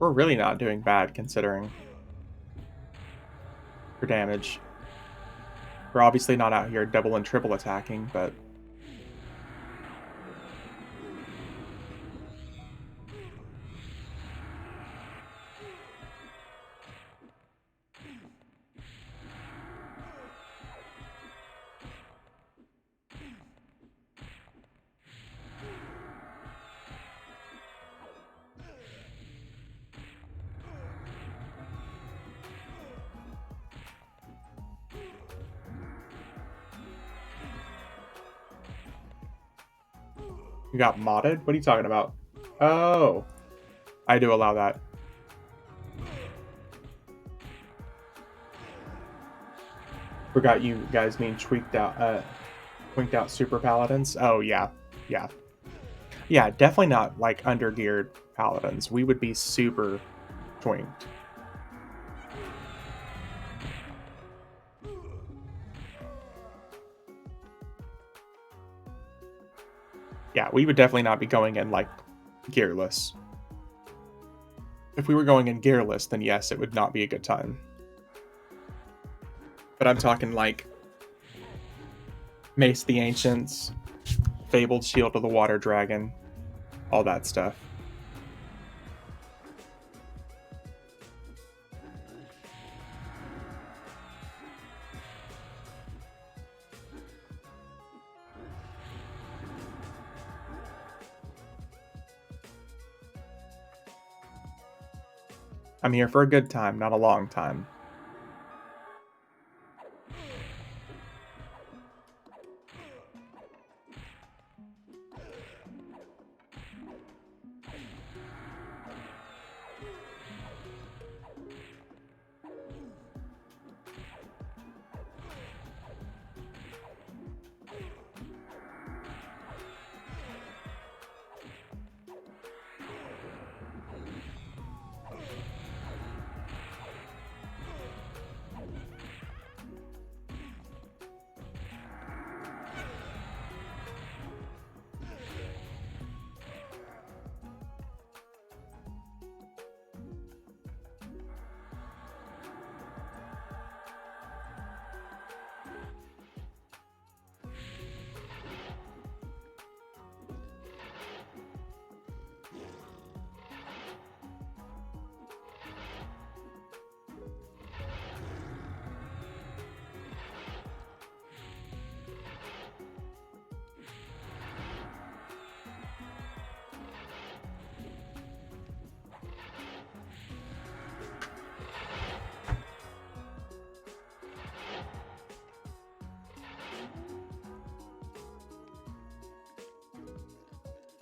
We're really not doing bad considering for damage. We're obviously not out here double and triple attacking, but you got modded? What are you talking about? Oh, I do allow that. Forgot you guys mean twinked out super paladins. Oh yeah, yeah, yeah. Definitely not like undergeared paladins. We would be super twinked. Yeah, we would definitely not be going in like gearless. If we were going in gearless, then yes, it would not be a good time. But I'm talking like Mace the Ancients, Fabled Shield of the Water Dragon, all that stuff. I'm here for a good time, not a long time.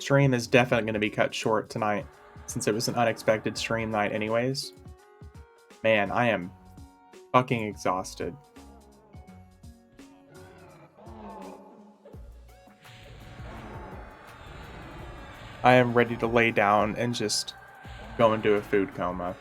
Stream is definitely going to be cut short tonight, since it was an unexpected stream night anyways. Man, I am fucking exhausted. I am ready to lay down and just go into a food coma.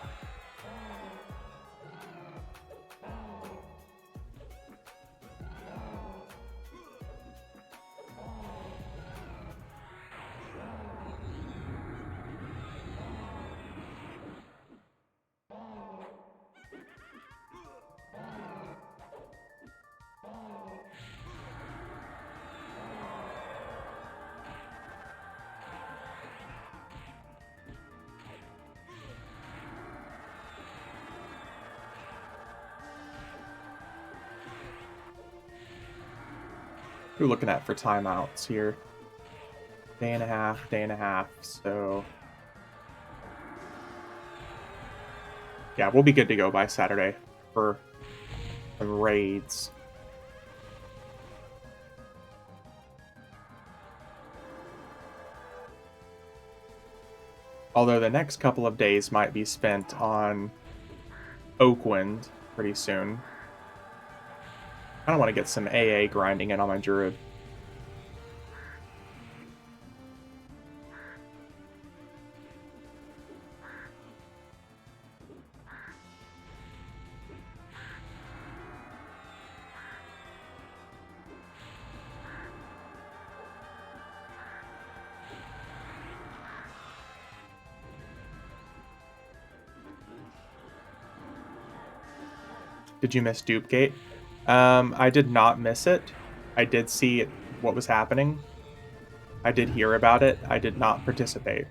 We're looking at for timeouts here. Day and a half, so yeah, we'll be good to go by Saturday for some raids. Although the next couple of days might be spent on Oakwind pretty soon. I don't want to get some AA grinding in on my Druid. Did you miss Dupegate? I did not miss it. I did see what was happening. I did hear about it. I did not participate.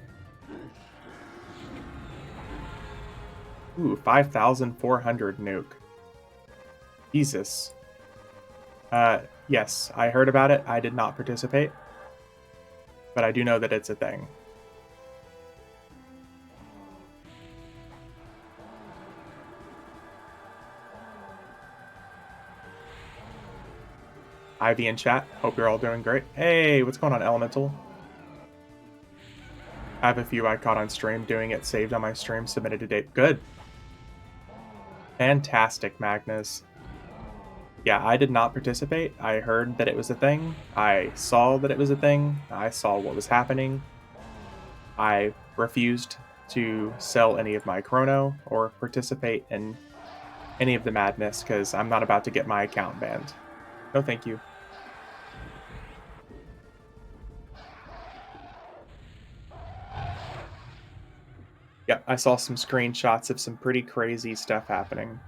Ooh, 5,400 nuke. Jesus. Yes, I heard about it. I did not participate. But I do know that it's a thing. Ivy in chat. Hope you're all doing great. Hey, what's going on, Elemental? I have a few I caught on stream doing it, saved on my stream, submitted to date. Good. Fantastic, Magnus. Yeah, I did not participate. I heard that it was a thing. I saw that it was a thing. I saw what was happening. I refused to sell any of my chrono or participate in any of the madness because I'm not about to get my account banned. No, thank you. Yep, I saw some screenshots of some pretty crazy stuff happening.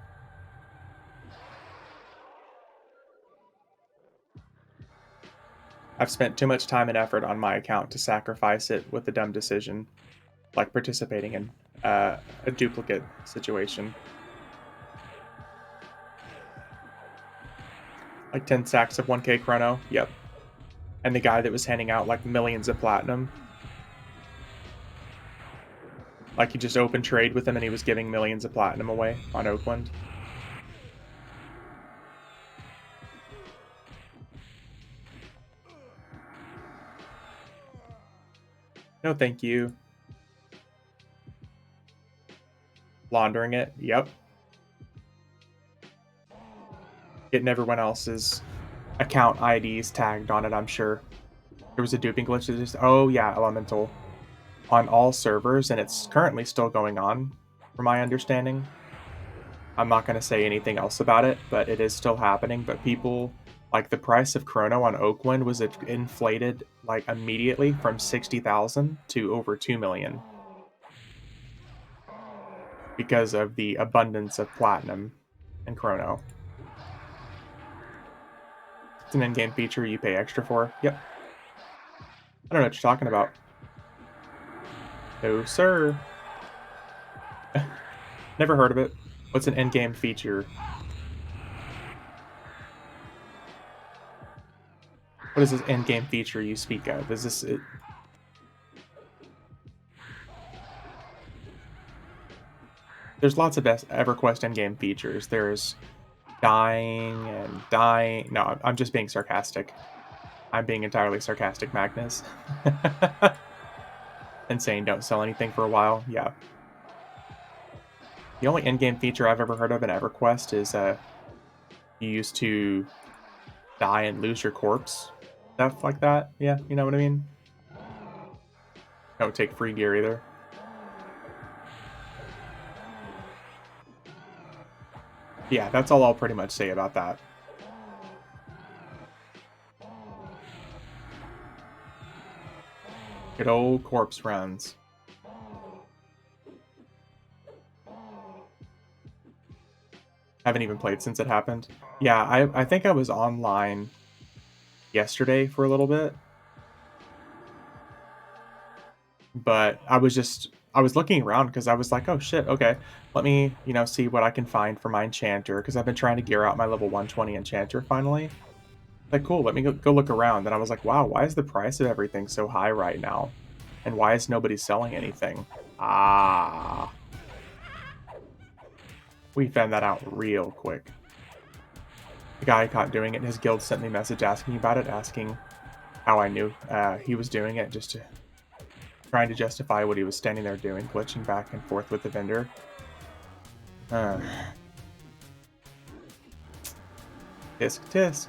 I've spent too much time and effort on my account to sacrifice it with a dumb decision, like participating in a duplicate situation. Like 10 sacks of 1k chrono, yep. And the guy that was handing out like millions of platinum. Like he just opened trade with him and he was giving millions of platinum away on Oakwind. No, thank you. Laundering it, yep. Getting everyone else's account IDs tagged on it, I'm sure. There was a duping glitch that just, oh yeah, Elemental. On all servers, and it's currently still going on, from my understanding. I'm not going to say anything else about it, but it is still happening. But people, like the price of Chrono on Oakwind was inflated like immediately from 60,000 to over 2 million. Because of the abundance of platinum and Chrono. It's an in-game feature you pay extra for. Yep. I don't know what you're talking about. No, sir. Never heard of it. What's an in-game feature? What is this in-game feature you speak of? Is this it? There's lots of EverQuest in-game features. There's dying and dying. No, I'm just being sarcastic. I'm being entirely sarcastic, Magnus. and saying don't sell anything for a while. Yeah. The only in-game feature I've ever heard of in EverQuest is you used to die and lose your corpse. Stuff like that. Yeah, you know what I mean? Don't take free gear either. Yeah, that's all I'll pretty much say about that. Good old corpse runs. Haven't even played since it happened. Yeah, I think I was online yesterday for a little bit. But I was looking around because I was like, oh shit, okay. Let me, see what I can find for my enchanter, because I've been trying to gear out my level 120 enchanter finally. Like, cool, let me go look around. And I was like, wow, why is the price of everything so high right now? And why is nobody selling anything? Ah. We found that out real quick. The guy I caught doing it, his guild sent me a message asking about it, asking how I knew he was doing it, just trying to justify what he was standing there doing, glitching back and forth with the vendor. Tisk tisk.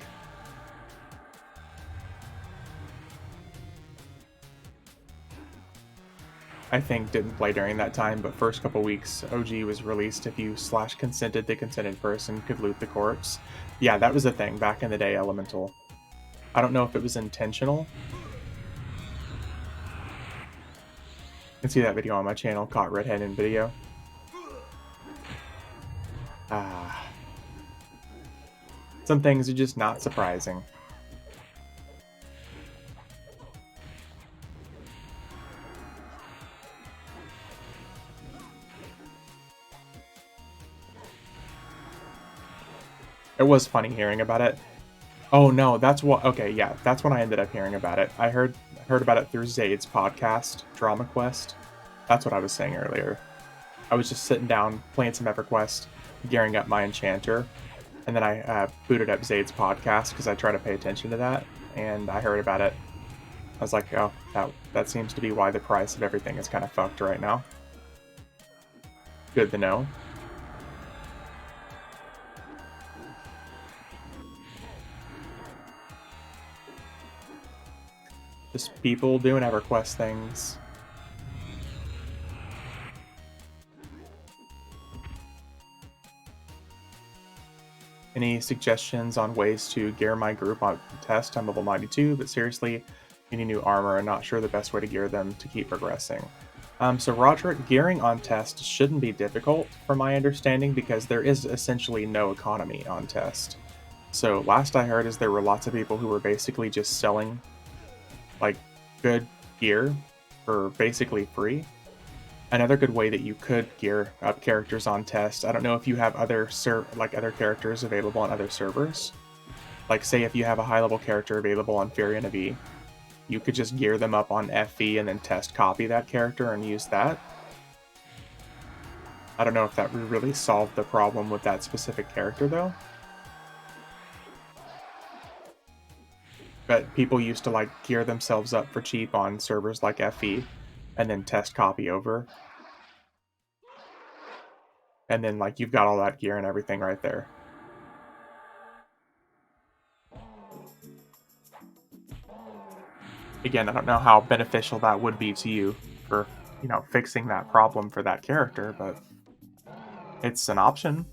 I think didn't play during that time, but first couple weeks, OG was released. If you /consented, the consented person could loot the corpse. Yeah, that was a thing back in the day, Elemental. I don't know if it was intentional. You can see that video on my channel, Caught Red-Handed Video. Some things are just not surprising. It was funny hearing about it. Oh no, that's what. Okay, yeah, that's when I ended up hearing about it. I heard about it through Zaid's podcast, Drama Quest. That's what I was saying earlier. I was just sitting down playing some EverQuest, gearing up my enchanter, and then I booted up Zaid's podcast because I try to pay attention to that, and I heard about it. I was like, oh, that seems to be why the price of everything is kind of fucked right now. Good to know. Just people doing EverQuest things. Any suggestions on ways to gear my group on test? I'm level 92, but seriously, any new armor, I'm not sure the best way to gear them to keep progressing. So Roderick, gearing on test shouldn't be difficult from my understanding because there is essentially no economy on test. So last I heard is there were lots of people who were basically just selling like good gear for basically free. Another good way that you could gear up characters on test, I don't know if you have other characters available on other servers. Like say if you have a high level character available on Furion of E, you could just gear them up on FE and then test copy that character and use that. I don't know if that would really solve the problem with that specific character though. But people used to like gear themselves up for cheap on servers like FE and then test copy over. And then like you've got all that gear and everything right there. Again, I don't know how beneficial that would be to you for, fixing that problem for that character, but it's an option.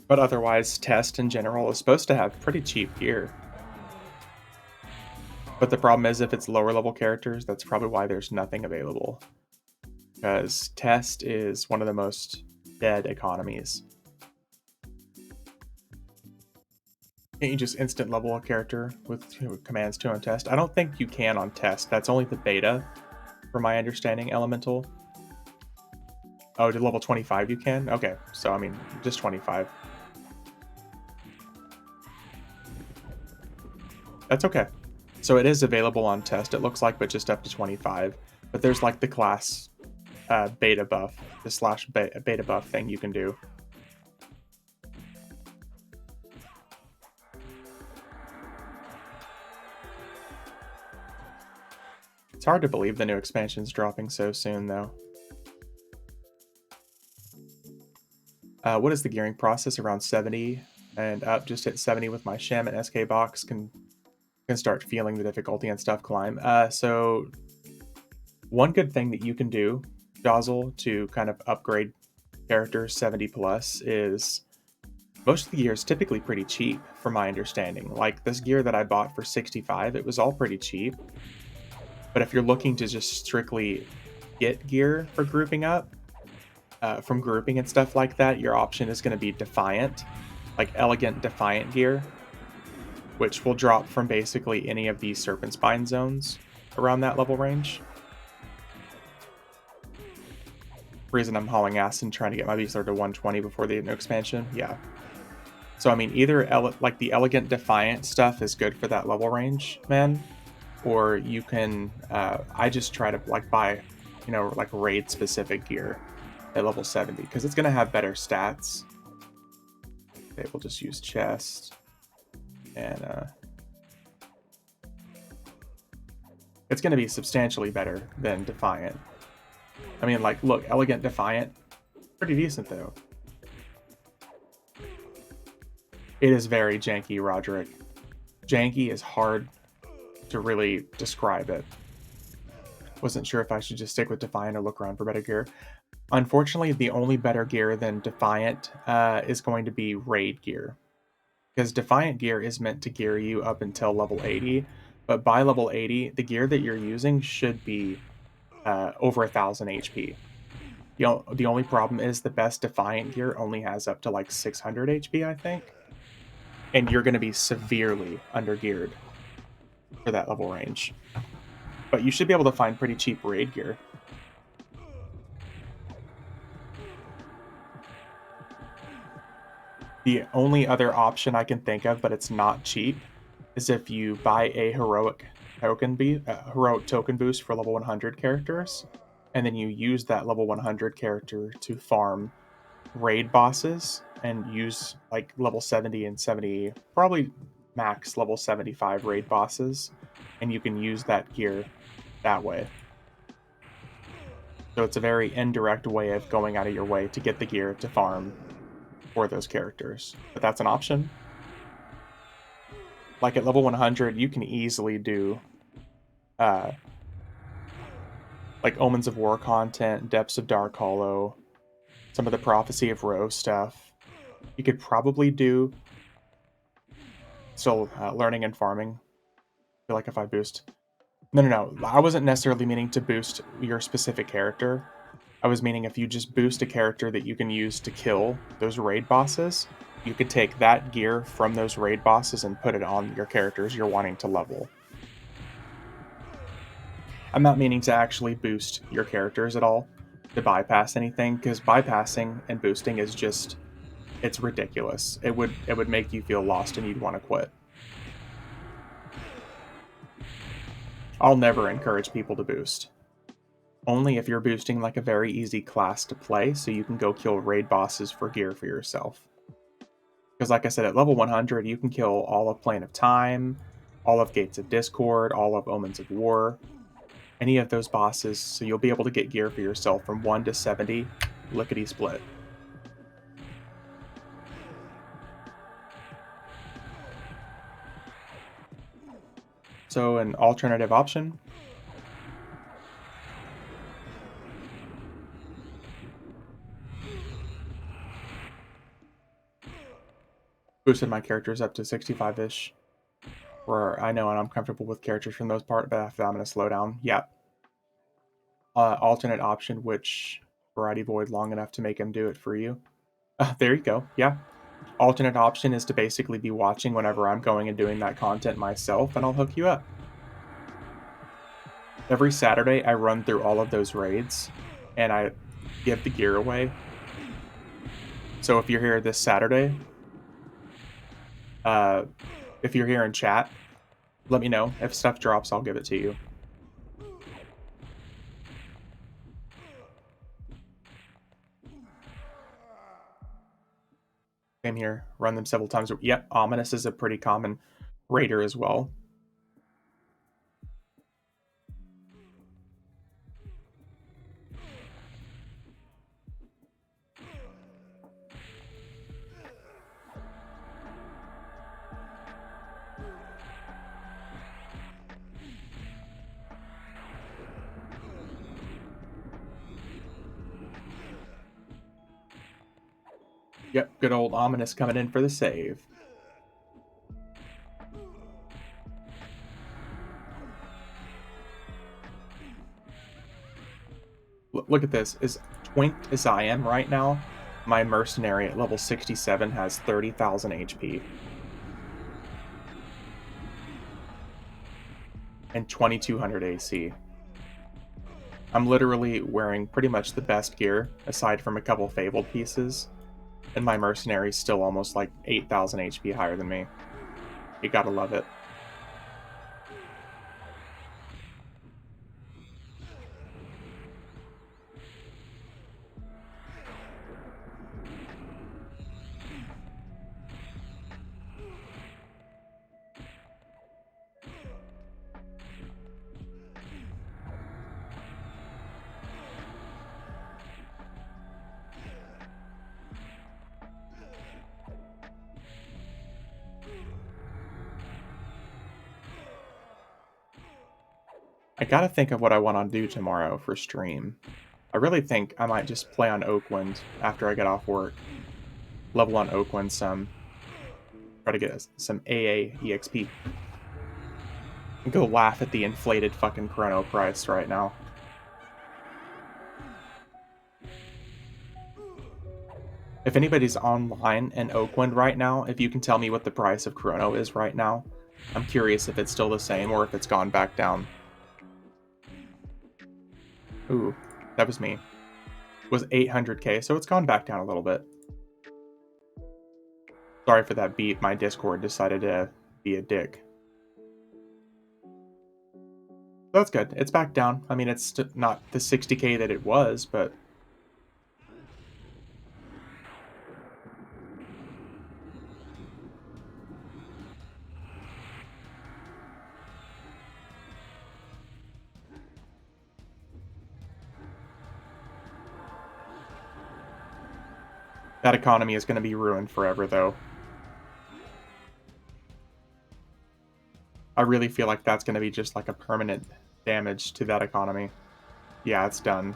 But otherwise, test in general is supposed to have pretty cheap gear. But the problem is if it's lower level characters, that's probably why there's nothing available. Because test is one of the most dead economies. Can't you just instant level a character with commands 2 on test? I don't think you can on test. That's only the beta, from my understanding, Elemental. Oh, to level 25 you can? Okay, so I mean, just 25. That's okay. So it is available on test, it looks like, but just up to 25. But there's like the class beta buff, the slash beta buff thing you can do. It's hard to believe the new expansion's dropping so soon, though. What is the gearing process? Around 70 and up. Just hit 70 with my Shem and SK box. Can start feeling the difficulty and stuff climb. So one good thing that you can do, Dazzle, to kind of upgrade characters 70 plus is most of the gear is typically pretty cheap, from my understanding. Like this gear that I bought for 65, it was all pretty cheap. But if you're looking to just strictly get gear for grouping up, from grouping and stuff like that, your option is going to be Defiant, like Elegant Defiant gear, which will drop from basically any of these Serpent Spine zones around that level range. Reason I'm hauling ass and trying to get my Beastler to 120 before the new expansion, yeah. So I mean, either like the Elegant Defiant stuff is good for that level range, man, or you can, I just try to like buy, you know, like raid specific gear at level 70, because it's going to have better stats. Okay, we'll just use chest, and it's going to be substantially better than Defiant. I mean, like, look, Elegant Defiant, pretty decent though. It is very janky, Roderick. Janky is hard to really describe it. Wasn't sure if I should just stick with Defiant or look around for better gear. Unfortunately, the only better gear than Defiant is going to be raid gear. Because Defiant gear is meant to gear you up until level 80, but by level 80, the gear that you're using should be over 1000 HP. The only problem is the best Defiant gear only has up to like 600 HP, I think. And you're going to be severely undergeared for that level range. But you should be able to find pretty cheap raid gear. The only other option I can think of, but it's not cheap, is if you buy a heroic token boost for level 100 characters, and then you use that level 100 character to farm raid bosses and use like level 70 and 70, probably max level 75 raid bosses, and you can use that gear that way. So it's a very indirect way of going out of your way to get the gear to farm for those characters, but that's an option. Like at level 100, you can easily do like Omens of War content, Depths of Dark Hollow, some of the Prophecy of Rose stuff. You could probably do still learning and farming. I feel like if I boost... No. I wasn't necessarily meaning to boost your specific character. I was meaning if you just boost a character that you can use to kill those raid bosses, you could take that gear from those raid bosses and put it on your characters you're wanting to level. I'm not meaning to actually boost your characters at all, to bypass anything, because bypassing and boosting is just, it's ridiculous. It would make you feel lost and you'd want to quit. I'll never encourage people to boost. Only if you're boosting like a very easy class to play, so you can go kill raid bosses for gear for yourself. Because like I said, at level 100, you can kill all of Plane of Time, all of Gates of Discord, all of Omens of War, any of those bosses, so you'll be able to get gear for yourself from 1 to 70, lickety-split. So an alternative option. Boosted my characters up to 65-ish, where I know and I'm comfortable with characters from those parts, but after that I'm going to slow down. Yeah. Alternate option, which Variety Void long enough to make him do it for you. There you go. Yeah. Alternate option is to basically be watching whenever I'm going and doing that content myself, and I'll hook you up. Every Saturday, I run through all of those raids, and I give the gear away. So if you're here this Saturday, if you're here in chat, Let me know. If stuff drops, I'll give it to you. Same here. Run them several times. Yep, Ominous is a pretty common raider as well. Yep, good old Ominous coming in for the save. Look at this. As twinked as I am right now, my mercenary at level 67 has 30,000 HP. And 2200 AC. I'm literally wearing pretty much the best gear, aside from a couple fabled pieces, and my mercenary's still almost like 8,000 HP higher than me. You gotta love it. I gotta think of what I want to do tomorrow for stream. I really think I might just play on Oakwind after I get off work. Level on Oakwind some. Try to get some AA EXP. And go laugh at the inflated fucking Chrono price right now. If anybody's online in Oakwind right now, if you can tell me what the price of Chrono is right now, I'm curious if it's still the same or if it's gone back down. Ooh, that was me. It was 800k, so it's gone back down a little bit. Sorry for that beat. My Discord decided to be a dick. That's good. It's back down. I mean, it's not the 60k that it was, but... that economy is going to be ruined forever, though. I really feel like that's going to be just like a permanent damage to that economy. Yeah, it's done.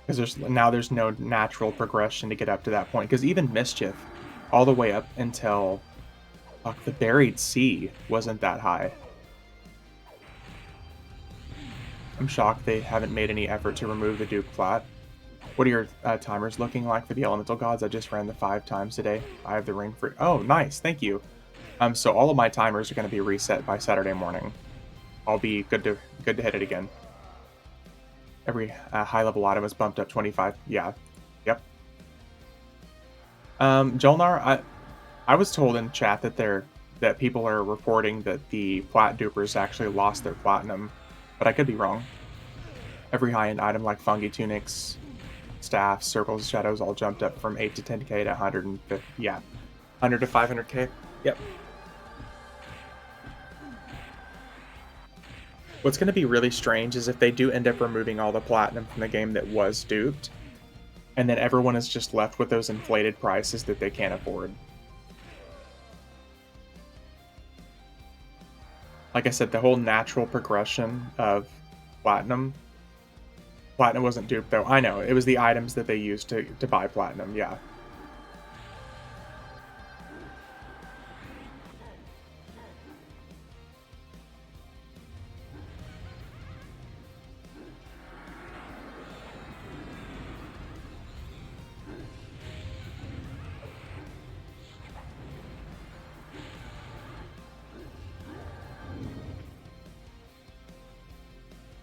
Because there's no natural progression to get up to that point. Because even Mischief, all the way up until the Buried Sea, wasn't that high. I'm shocked they haven't made any effort to remove the Duke Flat. What are your timers looking like for the Elemental Gods? I just ran the 5 times today. I have the ring for... Oh, nice. Thank you. So all of my timers are going to be reset by Saturday morning. I'll be good to hit it again. Every high-level item is bumped up 25. Yeah. Yep. Jolnar, I was told in chat that people are reporting that the Plat Dupers actually lost their platinum, but I could be wrong. Every high-end item like Fungi Tunics, Staffs, Circles, Shadows all jumped up from 8 to 10k to 150. Yeah. 100 to 500k. Yep. What's going to be really strange is if they do end up removing all the platinum from the game that was duped, and then everyone is just left with those inflated prices that they can't afford. Like I said, the whole natural progression of platinum wasn't duped, though. I know, it was the items that they used to buy platinum, yeah.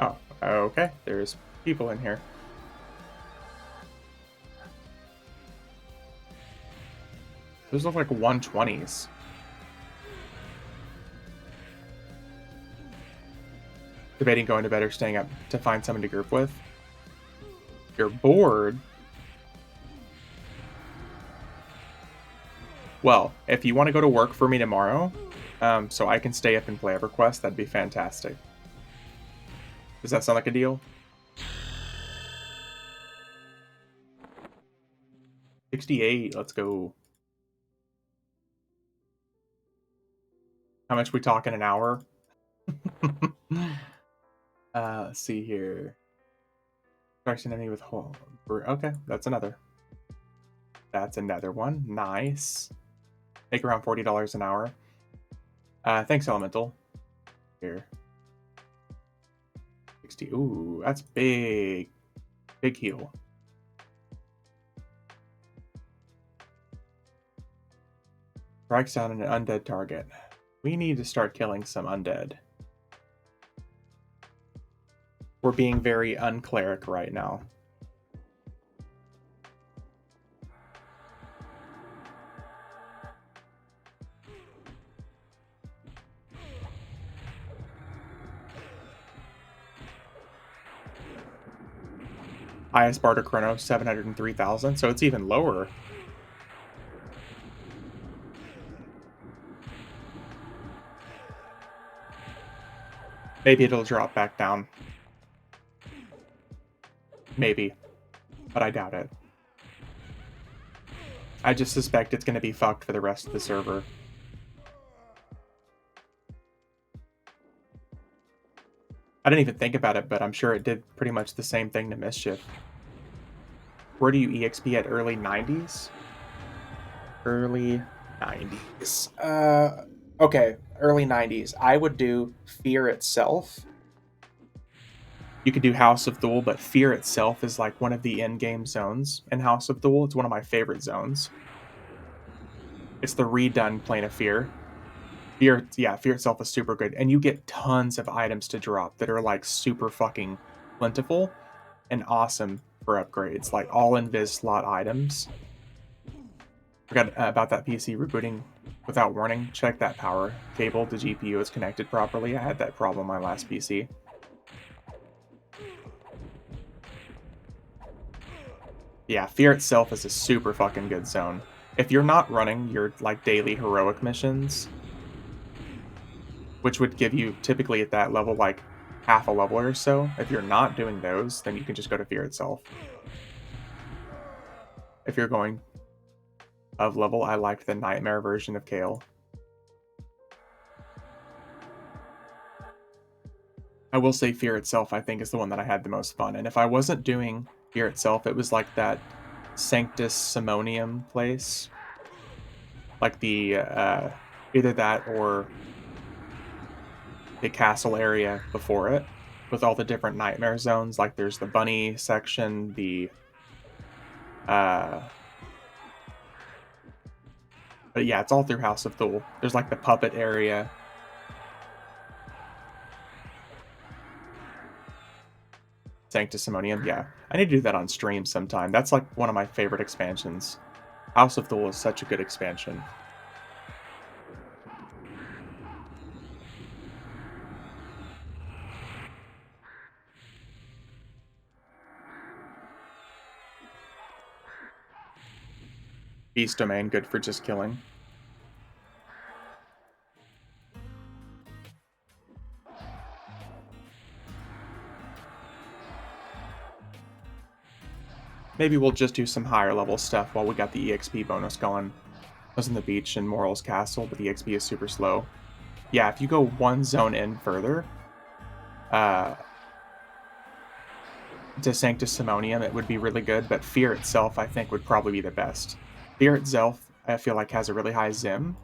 Oh, okay, there's people in here. Those look like 120s. debating going to bed or staying up to find someone to group with. You're bored? Well, if you want to go to work for me tomorrow, so I can stay up and play EverQuest, that'd be fantastic. Does that sound like a deal? 68, let's go. How much we talking, an hour? Let's see here. Strikes an enemy with hole. Okay, that's another. That's another one. Nice. Make around $40 an hour. Thanks, Elemental. Here. 60. Ooh, that's big. Big heal. Strikes down an undead target. We need to start killing some undead. We're being very uncleric right now. Highest Barter Chrono, 703,000, so it's even lower. Maybe it'll drop back down. Maybe, but I doubt it. I just suspect it's going to be fucked for the rest of the server. I didn't even think about it, but I'm sure it did pretty much the same thing to Mischief. Where do you EXP at? Early 90s? Early 90s. Okay, early 90s. I would do Fear itself. You could do House of Thule, but Fear itself is like one of the in-game zones in House of Thule. It's one of my favorite zones. It's the redone Plane of Fear. Fear itself is super good. And you get tons of items to drop that are like super fucking plentiful and awesome for upgrades. Like all invis slot items. Forgot about that PC rebooting without warning. Check that power cable. The GPU is connected properly. I had that problem on my last PC. Yeah, Fear itself is a super fucking good zone. If you're not running your like daily heroic missions, which would give you typically at that level like half a level or so, if you're not doing those, then you can just go to Fear itself. If you're going of level, I liked the Nightmare version of Kale. I will say Fear itself, I think, is the one that I had the most fun. And if I wasn't doing Fear itself, it was like that Sanctus Simonium place. Like the, either that or the castle area before it, with all the different nightmare zones. Like there's the bunny section, the, but yeah, it's all through House of Thule. There's like the puppet area. Sanctus Simonium, yeah. I need to do that on stream sometime. That's like one of my favorite expansions. House of Thule is such a good expansion. Beast Domain, good for just killing. Maybe we'll just do some higher level stuff while we got the EXP bonus going. I was in the beach in Moral's Castle, but the EXP is super slow. Yeah, if you go one zone in further, to Sanctus Simonium, it would be really good, but Fear itself, I think, would probably be the best. Fear itself, I feel like, has a really high Zim,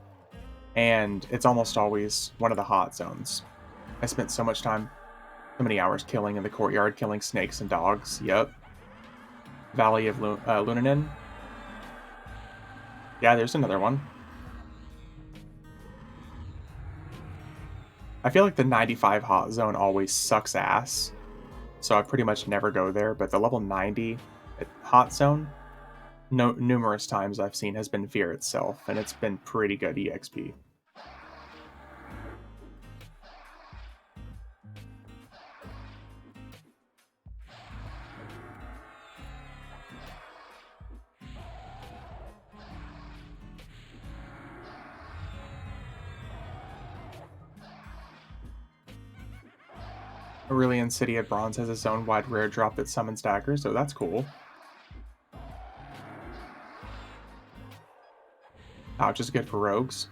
and it's almost always one of the hot zones. I spent so much time, so many hours killing in the courtyard, killing snakes and dogs. Yep. Valley of Lunanin. Yeah, there's another one. I feel like the 95 hot zone always sucks ass, so I pretty much never go there, but the level 90 hot zone, numerous times I've seen, has been Fear itself, and it's been pretty good EXP. Aurelian City of Bronze has its own wide rare drop that summons daggers, so that's cool. Ouch is good for rogues.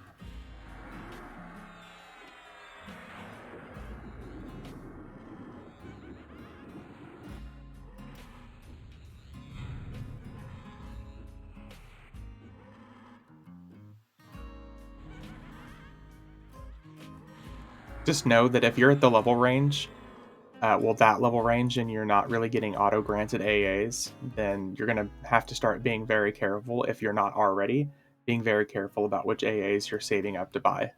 Just know that if you're at the level range, that level range, and you're not really getting auto-granted AAs, then you're going to have to start being very careful, if you're not already, being very careful about which AAs you're saving up to buy.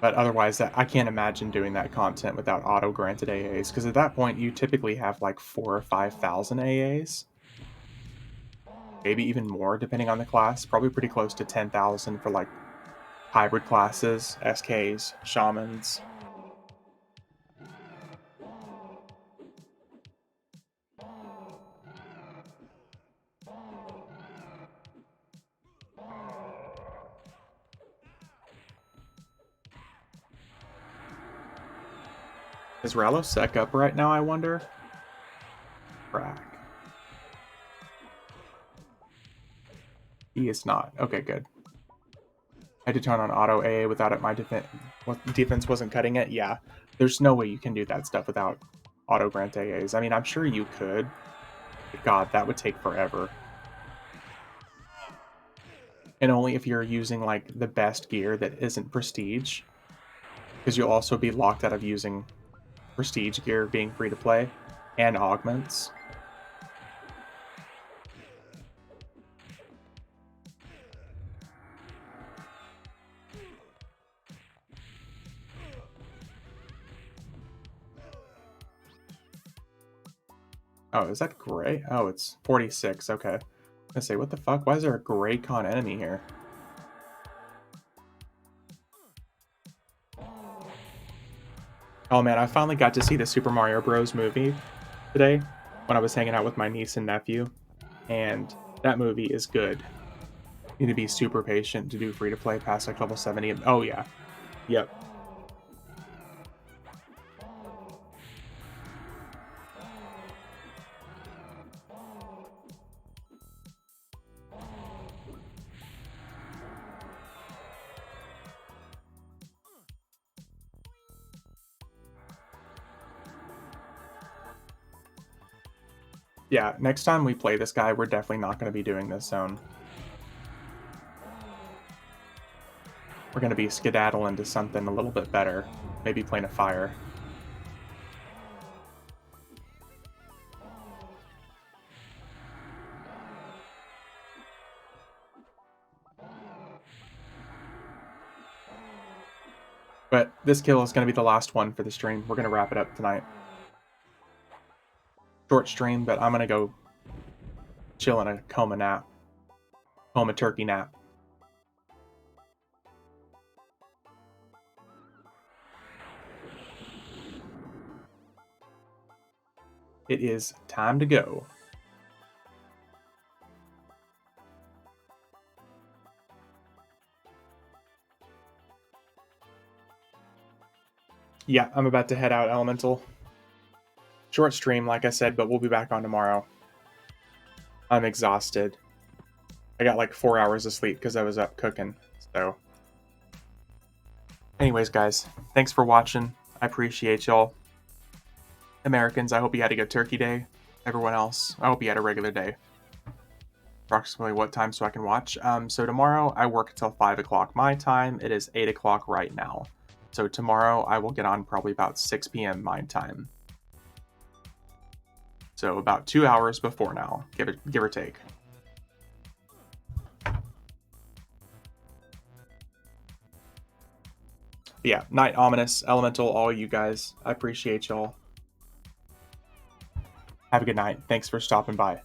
But otherwise, I can't imagine doing that content without auto-granted AAs, because at that point, you typically have like 4,000 or 5,000 AAs. Maybe even more, depending on the class. Probably pretty close to 10,000 for like hybrid classes, SKs, shamans. Is Rallosec up right now, I wonder? Crack. He is not. Okay, good. I had to turn on auto AA without it. My defense wasn't cutting it. Yeah, there's no way you can do that stuff without auto grant AAs. I mean, I'm sure you could. But God, that would take forever. And only if you're using like the best gear that isn't prestige, because you'll also be locked out of using prestige gear being free to play and augments. Oh, is that gray? Oh, it's 46. Okay. I say, what the fuck? Why is there a gray con enemy here? Oh man, I finally got to see the Super Mario Bros. Movie today when I was hanging out with my niece and nephew, and that movie is good. You need to be super patient to do free-to-play past like level 70. Oh yeah. Yep. Yeah, next time we play this guy, we're definitely not going to be doing this zone. We're going to be skedaddling to something a little bit better. Maybe playing a fire. But this kill is going to be the last one for the stream. We're going to wrap it up tonight. Short stream, but I'm going to go chill in a coma nap. Coma turkey nap. It is time to go. Yeah, I'm about to head out, Elemental. Short stream, like I said, but we'll be back on tomorrow. I'm exhausted. I got like 4 hours of sleep because I was up cooking, so. Anyways, guys, thanks for watching. I appreciate y'all. Americans, I hope you had a good turkey day. Everyone else, I hope you had a regular day. Approximately what time so I can watch? So tomorrow I work until 5 o'clock my time. It is 8 o'clock right now. So tomorrow I will get on probably about 6 p.m. my time. So about 2 hours before now, give or take. But yeah, Night Ominous, Elemental, all you guys. I appreciate y'all. Have a good night. Thanks for stopping by.